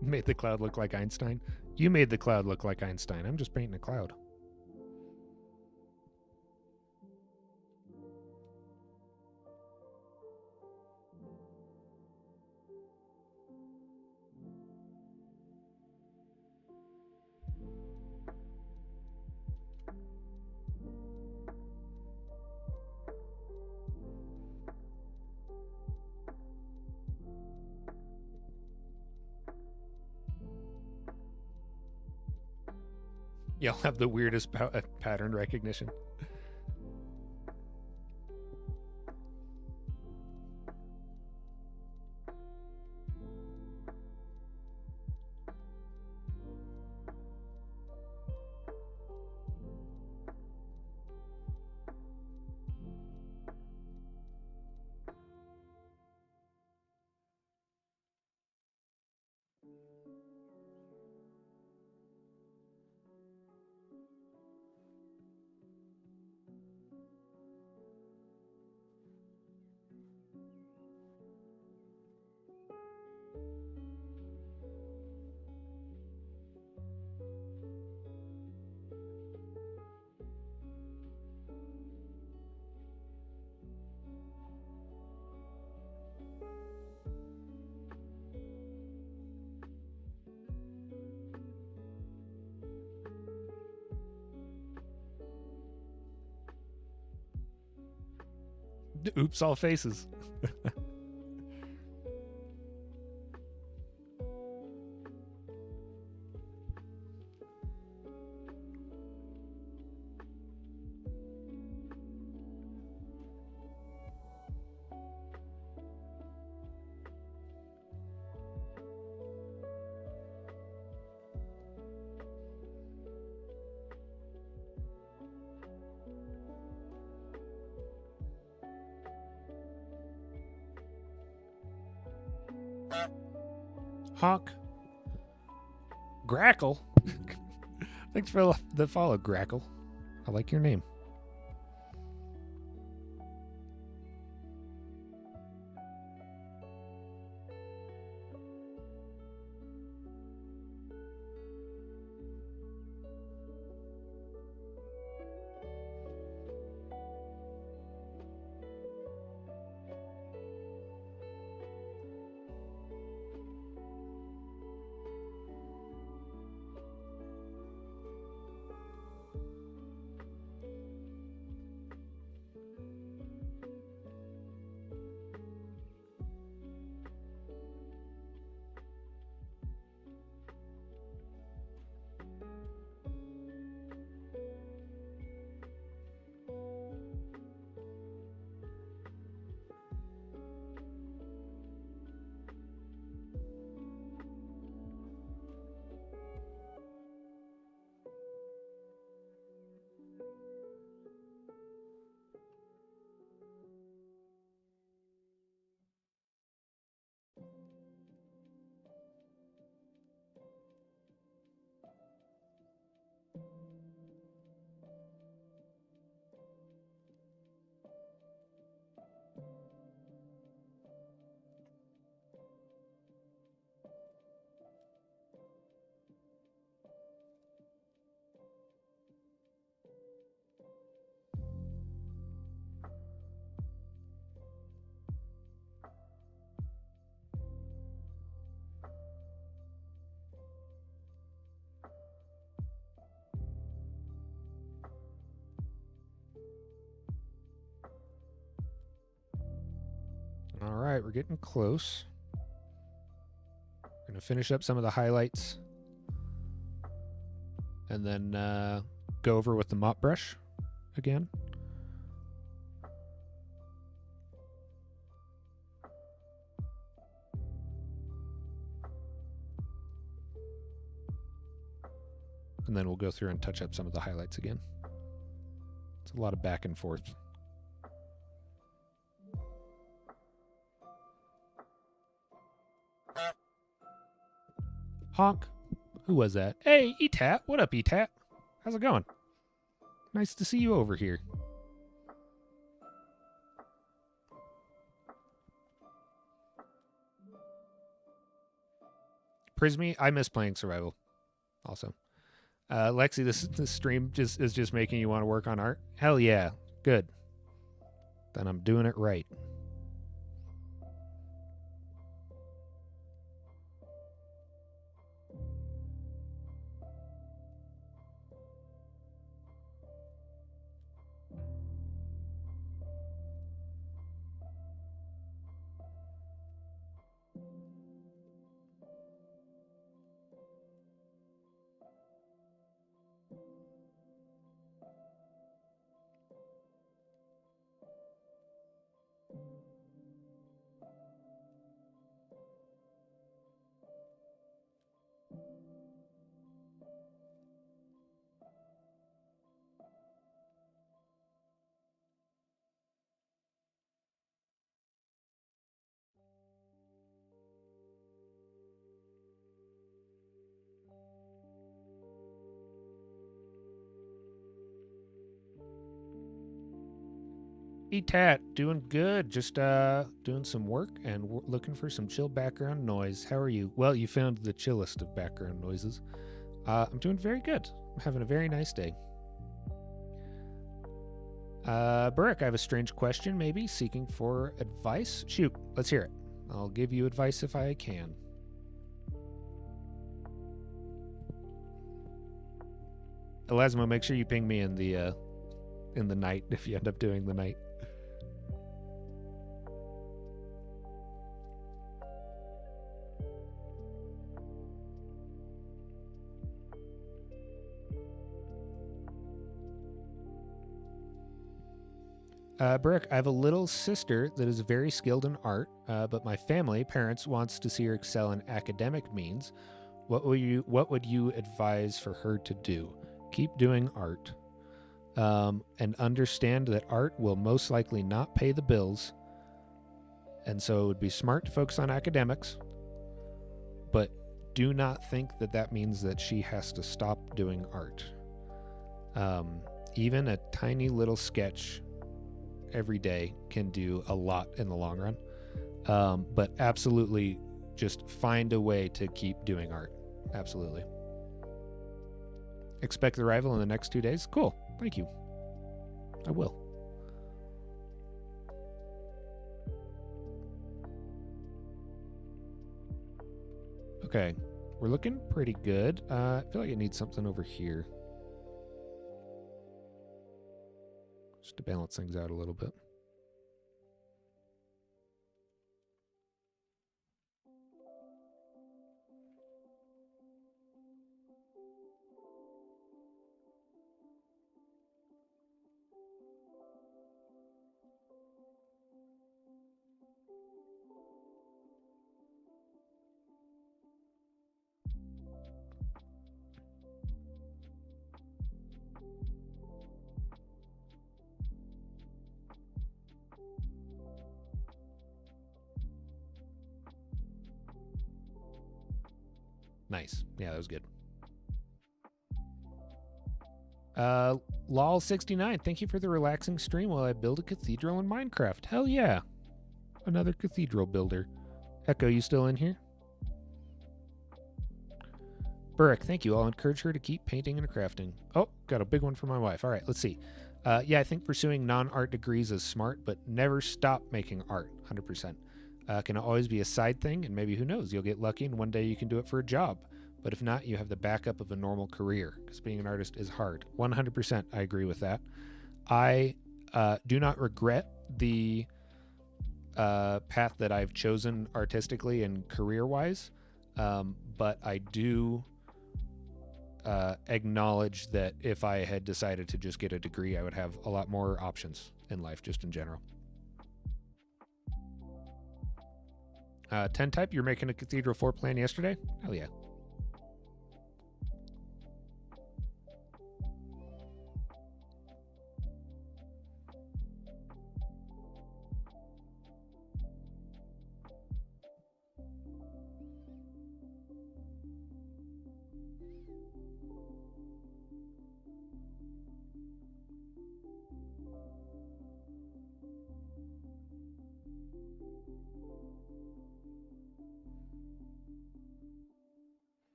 Made the cloud look like Einstein. You made the cloud look like Einstein. I'm just painting a cloud. You'll have the weirdest pattern recognition. Oops, all faces. Honk. Grackle. Thanks for the follow, Grackle. I like your name. we're getting close. We're going to finish up some of the highlights. And then go over with the mop brush again. And then we'll go through and touch up some of the highlights again. It's a lot of back and forth. Honk. Who was that? Hey, Etat. What up, Etat? How's it going? Nice to see you over here. Prismy, I miss playing Survival. Also. Lexi, this stream is just making you want to work on art? Hell yeah. Good. Then I'm doing it right. Etat, doing good. Just doing some work and looking for some chill background noise. How are you? Well, you found the chillest of background noises. I'm doing very good. I'm having a very nice day. Burrick, I have a strange question, maybe seeking for advice. Shoot, let's hear it. I'll give you advice if I can. Elasmo, make sure you ping me in the night if you end up doing the night. Burrick, I have a little sister that is very skilled in art, but my family, parents, wants to see her excel in academic means. What would you advise for her to do? Keep doing art, and understand that art will most likely not pay the bills, and so it would be smart to focus on academics, but do not think that that means that she has to stop doing art. Even a tiny little sketch every day can do a lot in the long run, but absolutely just find a way to keep doing art. Absolutely. Expect the arrival in the next 2 days. Cool, thank you. I will. Okay, we're looking pretty good. I feel like it needs something over here just to balance things out a little bit. Nice. Yeah, that was good. Lol69, thank you for the relaxing stream while I build a cathedral in Minecraft. Hell yeah. Another cathedral builder. Echo, you still in here? Burrick, thank you. I'll encourage her to keep painting and crafting. Oh, got a big one for my wife. All right, let's see. Yeah, I think pursuing non-art degrees is smart, but never stop making art. 100%. Can always be a side thing, and maybe, who knows, you'll get lucky and one day you can do it for a job. But if not, you have the backup of a normal career, because being an artist is hard. 100%, I agree with that. I do not regret the path that I've chosen artistically and career-wise, but I do acknowledge that if I had decided to just get a degree, I would have a lot more options in life, just in general. 10 type, you're making a Cathedral 4 plan yesterday? Hell yeah.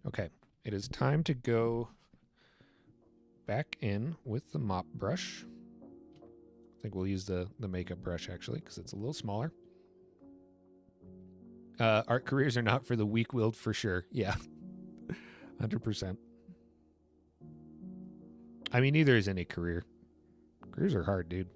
Okay, it is time to go back in with the mop brush. I think we'll use the makeup brush actually because it's a little smaller. Art careers are not for the weak-willed for sure. Yeah, 100%. I mean, neither is any career. Careers are hard, dude.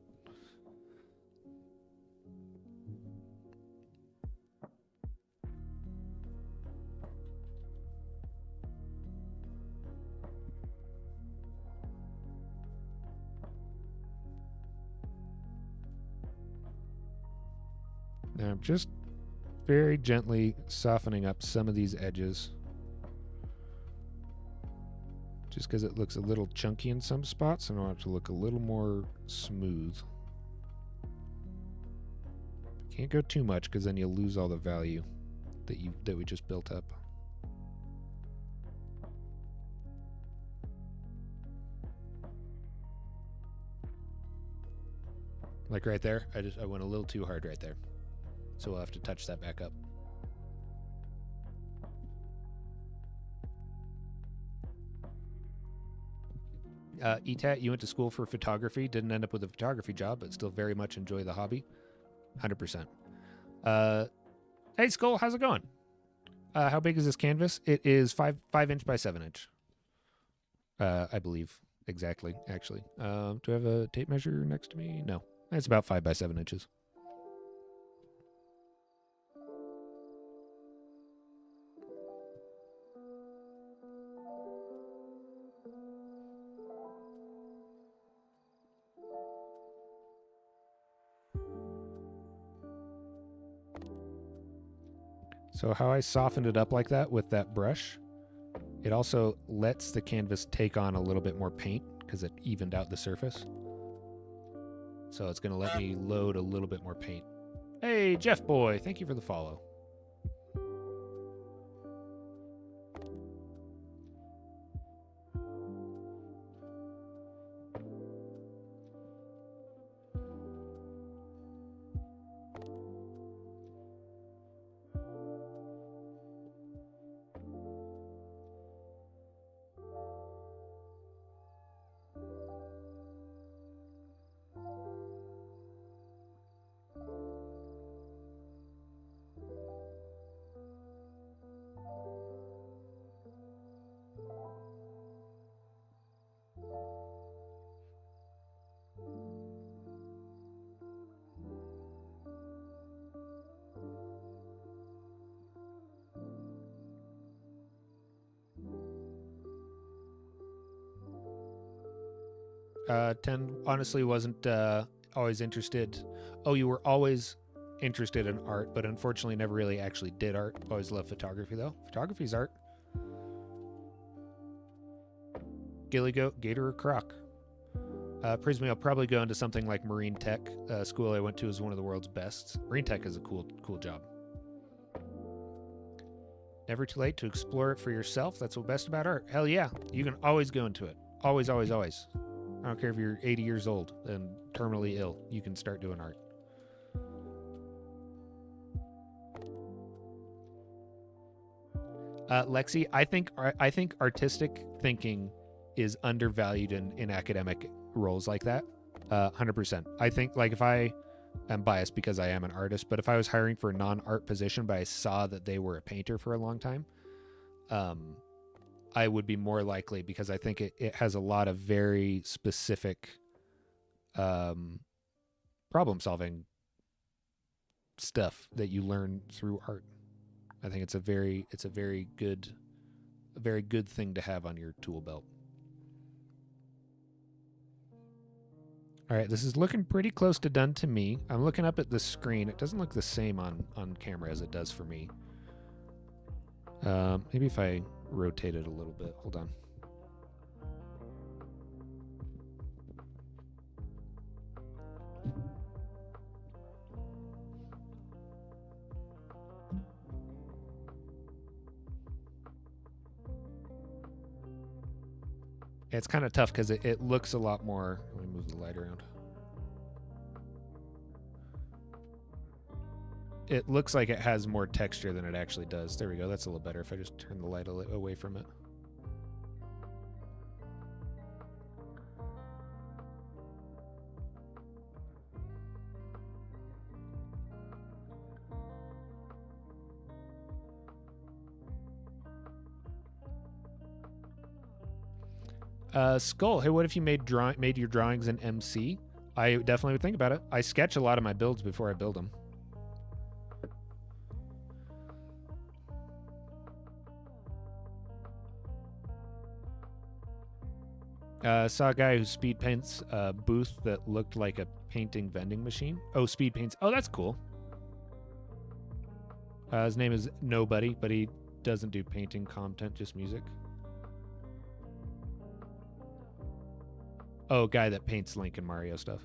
Now I'm just very gently softening up some of these edges. Just because it looks a little chunky in some spots, and I want it to look a little more smooth. Can't go too much because then you'll lose all the value that we just built up. Like right there, I went a little too hard right there. So we'll have to touch that back up. ETAT, you went to school for photography, didn't end up with a photography job, but still very much enjoy the hobby. 100%. Hey, Skull, how's it going? How big is this canvas? It is 5 inch by 7 inch. I believe. Exactly, actually. Do I have a tape measure next to me? No. It's about 5 by 7 inches. So how I softened it up like that with that brush, it also lets the canvas take on a little bit more paint because it evened out the surface. So it's going to let me load a little bit more paint. Hey, Jeff Boy, thank you for the follow. Ten honestly wasn't always interested. Oh, you were always interested in art, but unfortunately never really actually did art. Always loved photography though. Photography's art. Gilly Goat, Gator, or Croc. Prismy, I'll probably go into something like Marine Tech. School I went to is one of the world's best. Marine Tech is a cool job. Never too late to explore it for yourself. That's what's best about art. Hell yeah. You can always go into it. Always, always, always. I don't care if you're 80 years old and terminally ill. You can start doing art. Lexi, I think artistic thinking is undervalued in academic roles like that. 100%. I think like if I am biased because I am an artist, but if I was hiring for a non-art position, but I saw that they were a painter for a long time, I would be more likely because I think it has a lot of very specific problem solving stuff that you learn through art. I think it's a very good thing to have on your tool belt. All right, this is looking pretty close to done to me. I'm looking up at the screen. It doesn't look the same on camera as it does for me. Maybe if I rotate it a little bit. Hold on. It's kind of tough because it looks a lot more. Let me move the light around. It looks like it has more texture than it actually does. There we go. That's a little better if I just turn the light away from it. Skull, hey, what if you made your drawings in MC? I definitely would think about it. I sketch a lot of my builds before I build them. Saw a guy who speed paints a booth that looked like a painting vending machine. Oh, speed paints. Oh, that's cool. His name is Nobody, but he doesn't do painting content, just music. Oh, guy that paints Link and Mario stuff.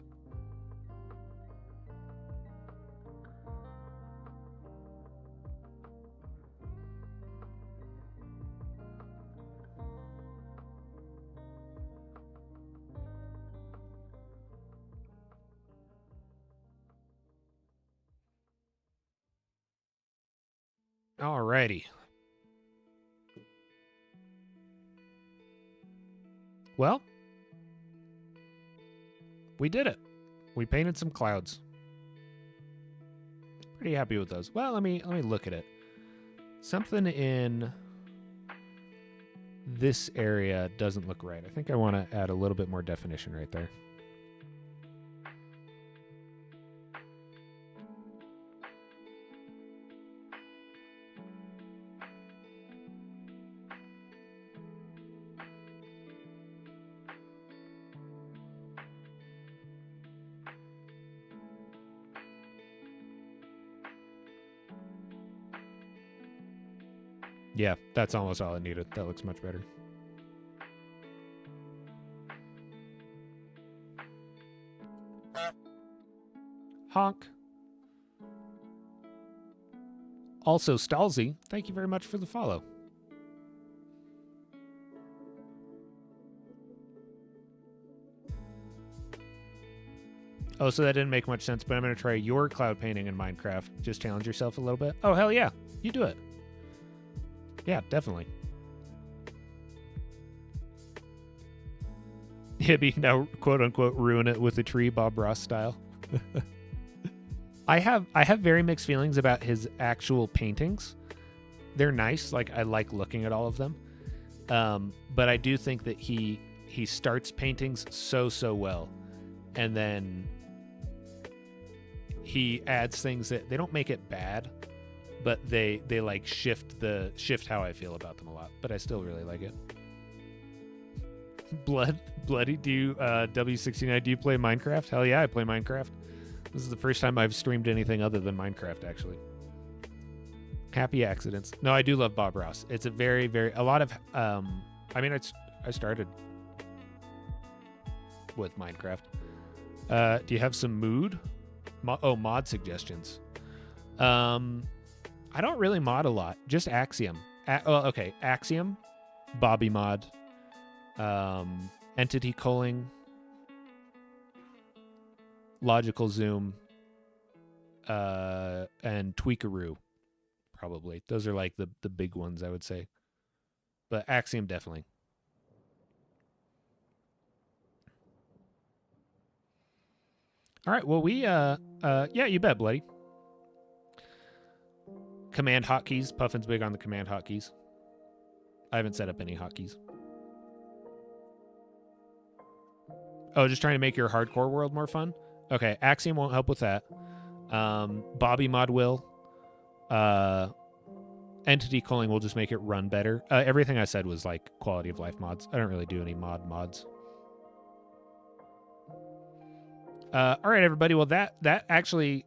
Alrighty. Well, we did it. We painted some clouds. Pretty happy with those. Well, let me look at it. Something in this area doesn't look right. I think I want to add a little bit more definition right there. Yeah, that's almost all I needed. That looks much better. Honk. Also, Stalzy, thank you very much for the follow. Oh, so that didn't make much sense, but I'm going to try your cloud painting in Minecraft. Just challenge yourself a little bit. Oh, hell yeah. You do it. Yeah, definitely. Hibby now, quote unquote, ruin it with a tree, Bob Ross style. I have very mixed feelings about his actual paintings. They're nice. Like, I like looking at all of them. But I do think that he starts paintings so well, and then he adds things that they don't make it bad, but they like shift how I feel about them a lot. But I still really like it. Bloody, do you W69? Do you play Minecraft? Hell yeah, I play Minecraft. This is the first time I've streamed anything other than Minecraft, actually. Happy accidents. No, I do love Bob Ross. It's a very a lot of I mean, I started with Minecraft. Do you have some mood? Mod suggestions. I don't really mod a lot. Just Axiom. Okay, Axiom, Bobby mod, entity culling, logical zoom, and tweakaroo. Probably those are like the big ones, I would say. But Axiom definitely. All right. Well, yeah, you bet, Bloody. Command hotkeys. Puffin's big on the command hotkeys. I haven't set up any hotkeys. Oh, just trying to make your hardcore world more fun? Okay, Axiom won't help with that. Bobby mod will. Entity culling will just make it run better. Everything I said was like quality of life mods. I don't really do any mods. All right, everybody. Well, that actually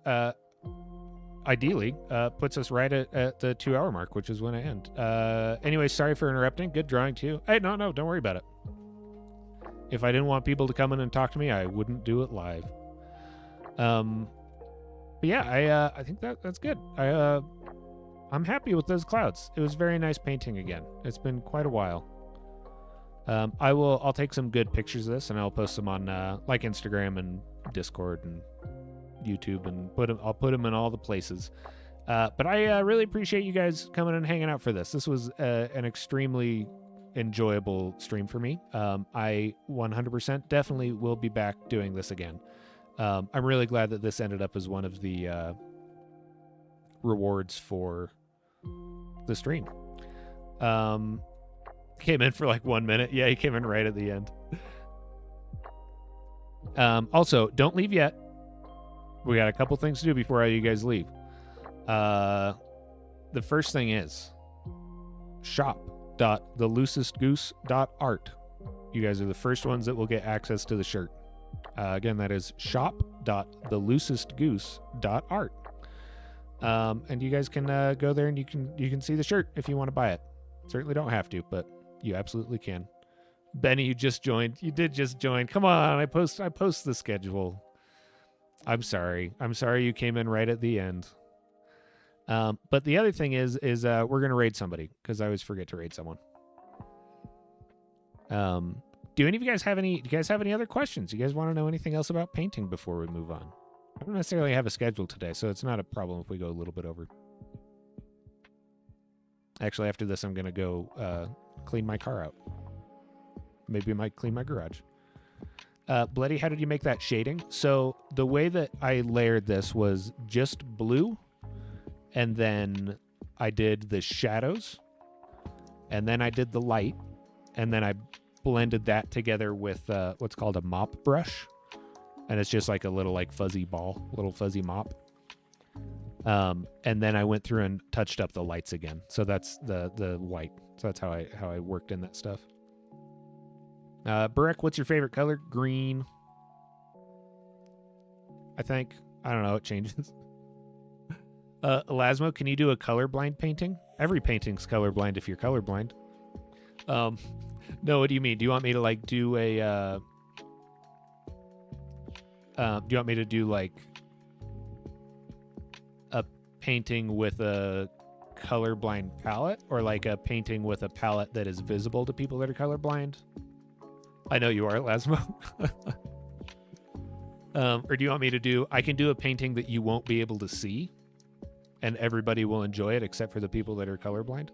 ideally puts us right at the 2-hour mark, which is when I end. Anyway, sorry for interrupting. Good drawing too. Hey, no, don't worry about it. If I didn't want people to come in and talk to me, I wouldn't do it live. But yeah, I think that's good. I'm happy with those clouds. It was very nice painting again. It's been quite a while. I'll take some good pictures of this and I'll post them on like Instagram and Discord and YouTube and I'll put them in all the places. But I really appreciate you guys coming and hanging out for this. This was an extremely enjoyable stream for me. I 100% definitely will be back doing this again. I'm really glad that this ended up as one of the rewards for the stream. Came in for like 1 minute. Yeah, he came in right at the end. Also, don't leave yet. We got a couple things to do before you guys leave. The first thing is shop.theloosestgoose.art. You guys are the first ones that will get access to the shirt. Again, that is shop.theloosestgoose.art. And you guys can go there and you can see the shirt if you want to buy it. Certainly don't have to, but you absolutely can. Benny, you just joined. You did just join. Come on, I post the schedule. I'm sorry you came in right at the end. But the other thing is we're gonna raid somebody because I always forget to raid someone. Do any of you guys have any? Do you guys have any other questions? You guys want to know anything else about painting before we move on? I don't necessarily have a schedule today, so it's not a problem if we go a little bit over. Actually, after this, I'm gonna go clean my car out. Maybe I might clean my garage. Bloody, how did you make that shading? So the way that I layered this was just blue, and then I did the shadows, and then I did the light, and then I blended that together with what's called a mop brush, and it's just like a little like fuzzy ball, little fuzzy mop. And then I went through and touched up the lights again. So that's the white. So that's how I worked in that stuff. Burek, what's your favorite color? Green. I think. I don't know. It changes. Elasmo, can you do a colorblind painting? Every painting's colorblind if you're colorblind. No, what do you mean? Do you want me to like do a? Do you want me to do like a painting with a colorblind palette, or like a painting with a palette that is visible to people that are colorblind? I know you are, Lasmo. Or do you want me to do? I can do a painting that you won't be able to see, and everybody will enjoy it except for the people that are colorblind.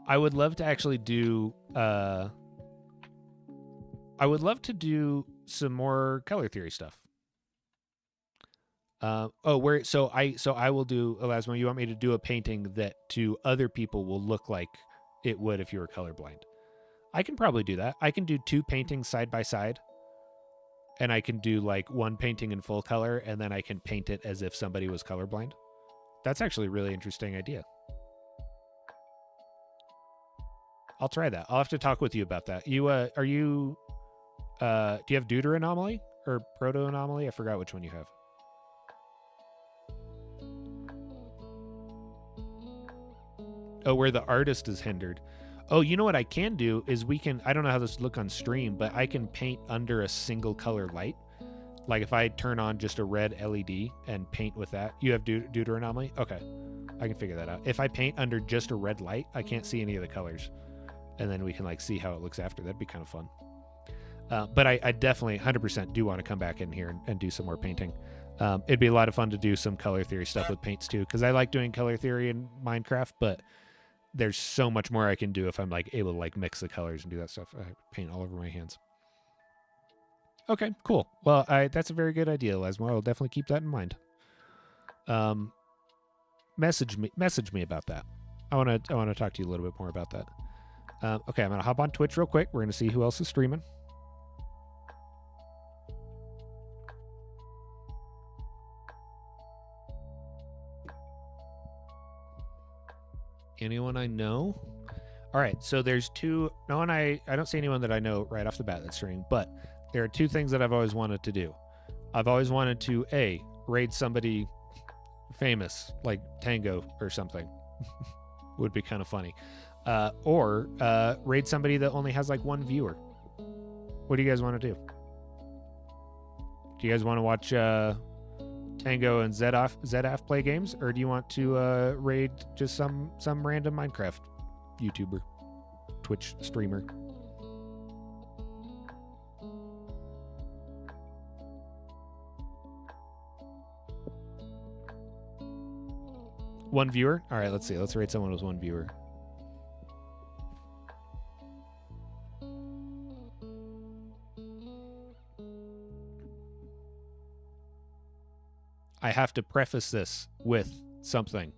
I would love to actually do. I would love to do some more color theory stuff. So I will do, Elasmo, you want me to do a painting that to other people will look like it would if you were colorblind? I can probably do that. I can do 2 paintings side by side, and I can do like one painting in full color, and then I can paint it as if somebody was colorblind. That's actually a really interesting idea. I'll try that. I'll have to talk with you about that. You do you have Deuteranomaly or Proto-Anomaly? I forgot which one you have. Oh, where the artist is hindered. Oh, you know what I can do is I don't know how this would look on stream, but I can paint under a single color light. Like if I turn on just a red LED and paint with that. You have Deuteranomaly? Okay. I can figure that out. If I paint under just a red light, I can't see any of the colors. And then we can like see how it looks after. That'd be kind of fun. But I definitely 100% do want to come back in here and do some more painting. It'd be a lot of fun to do some color theory stuff with paints too, because I like doing color theory in Minecraft, but there's so much more I can do if I'm like able to like mix the colors and do that stuff. I paint all over my hands. Okay, cool. Well, that's a very good idea, Lesmo. I'll definitely keep that in mind. Message me about that. I want to talk to you a little bit more about that. Okay, I'm gonna hop on Twitch real quick. We're gonna see who else is streaming. Anyone I know? All right, so there's two. No one I don't see anyone that I know right off the bat that's streaming, but there are two things that I've always wanted to do. I've always wanted to raid somebody famous like Tango or something. Would be kind of funny. Or raid somebody that only has like one viewer. What do you guys want to do? Do you guys want to watch Tango and Zedaf play games, or do you want to raid just some random Minecraft YouTuber, Twitch streamer? One viewer? All right, let's see. Let's rate someone with one viewer. I have to preface this with something.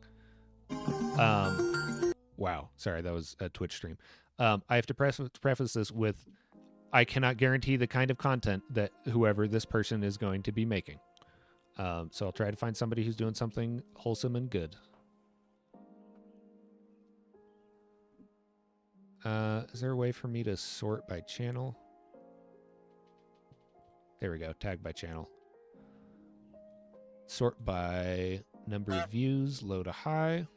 Wow. Sorry, that was a Twitch stream. I have to preface this with, I cannot guarantee the kind of content that whoever this person is going to be making. So I'll try to find somebody who's doing something wholesome and good. Is there a way for me to sort by channel? There we go. Tag by channel. Sort by number of views. Low to high.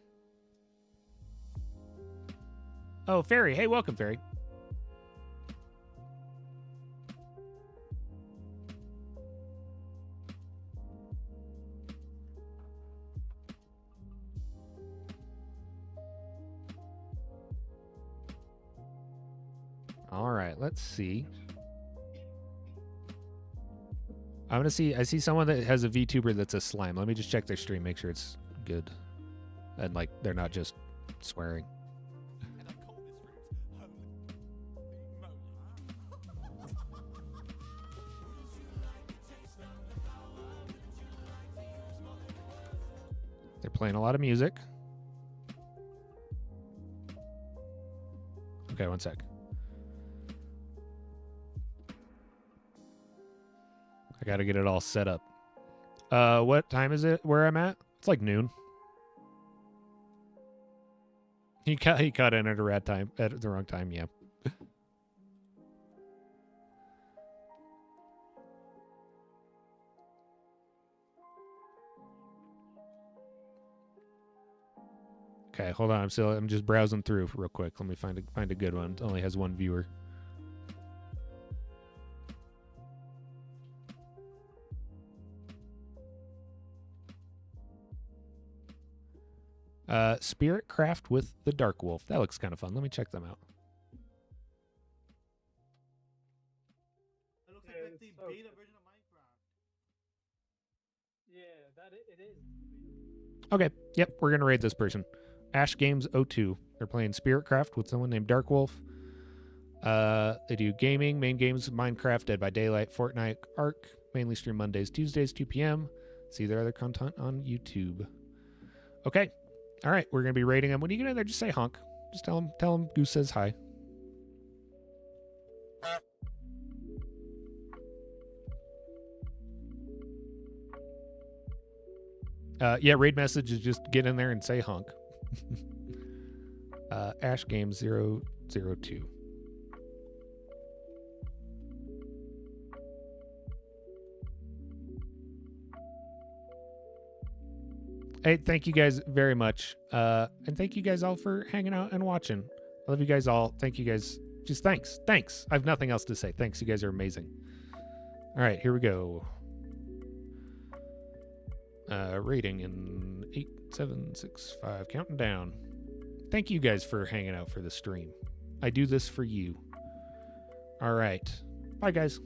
Oh, Fairy. Hey, welcome, Fairy. All right, let's see. I'm gonna see. I see someone that has a VTuber that's a slime. Let me just check their stream, make sure it's good, and like they're not just swearing. They're playing a lot of music. Okay, one sec. I gotta get it all set up. What time is it where I'm at? It's like noon. He cut in at a rat time, at the wrong time, yeah. Okay, hold on. I'm just browsing through real quick. Let me find a good one. It only has one viewer. Spirit Craft with the Dark Wolf. That looks kind of fun. Let me check them out. It looks like the beta version of Minecraft. Yeah, it is. Okay, yep, we're gonna raid this person. Ash Games 02. They're playing Spirit Craft with someone named Dark Wolf. They do gaming, main games, Minecraft, Dead by Daylight, Fortnite, Ark. Mainly stream Mondays, Tuesdays, 2 p.m. See their other content on YouTube. Okay. All right, we're gonna be raiding them. When you get in there, just say honk. Just tell them Goose says hi. Yeah, raid message is just get in there and say honk. Ash Games 002. Hey, thank you guys very much. And thank you guys all for hanging out and watching. I love you guys all. Thank you guys. Just thanks. Thanks. I have nothing else to say. Thanks. You guys are amazing. All right, here we go. Rating in 8, 7, 6, 5. Counting down. Thank you guys for hanging out for the stream. I do this for you. All right. Bye, guys.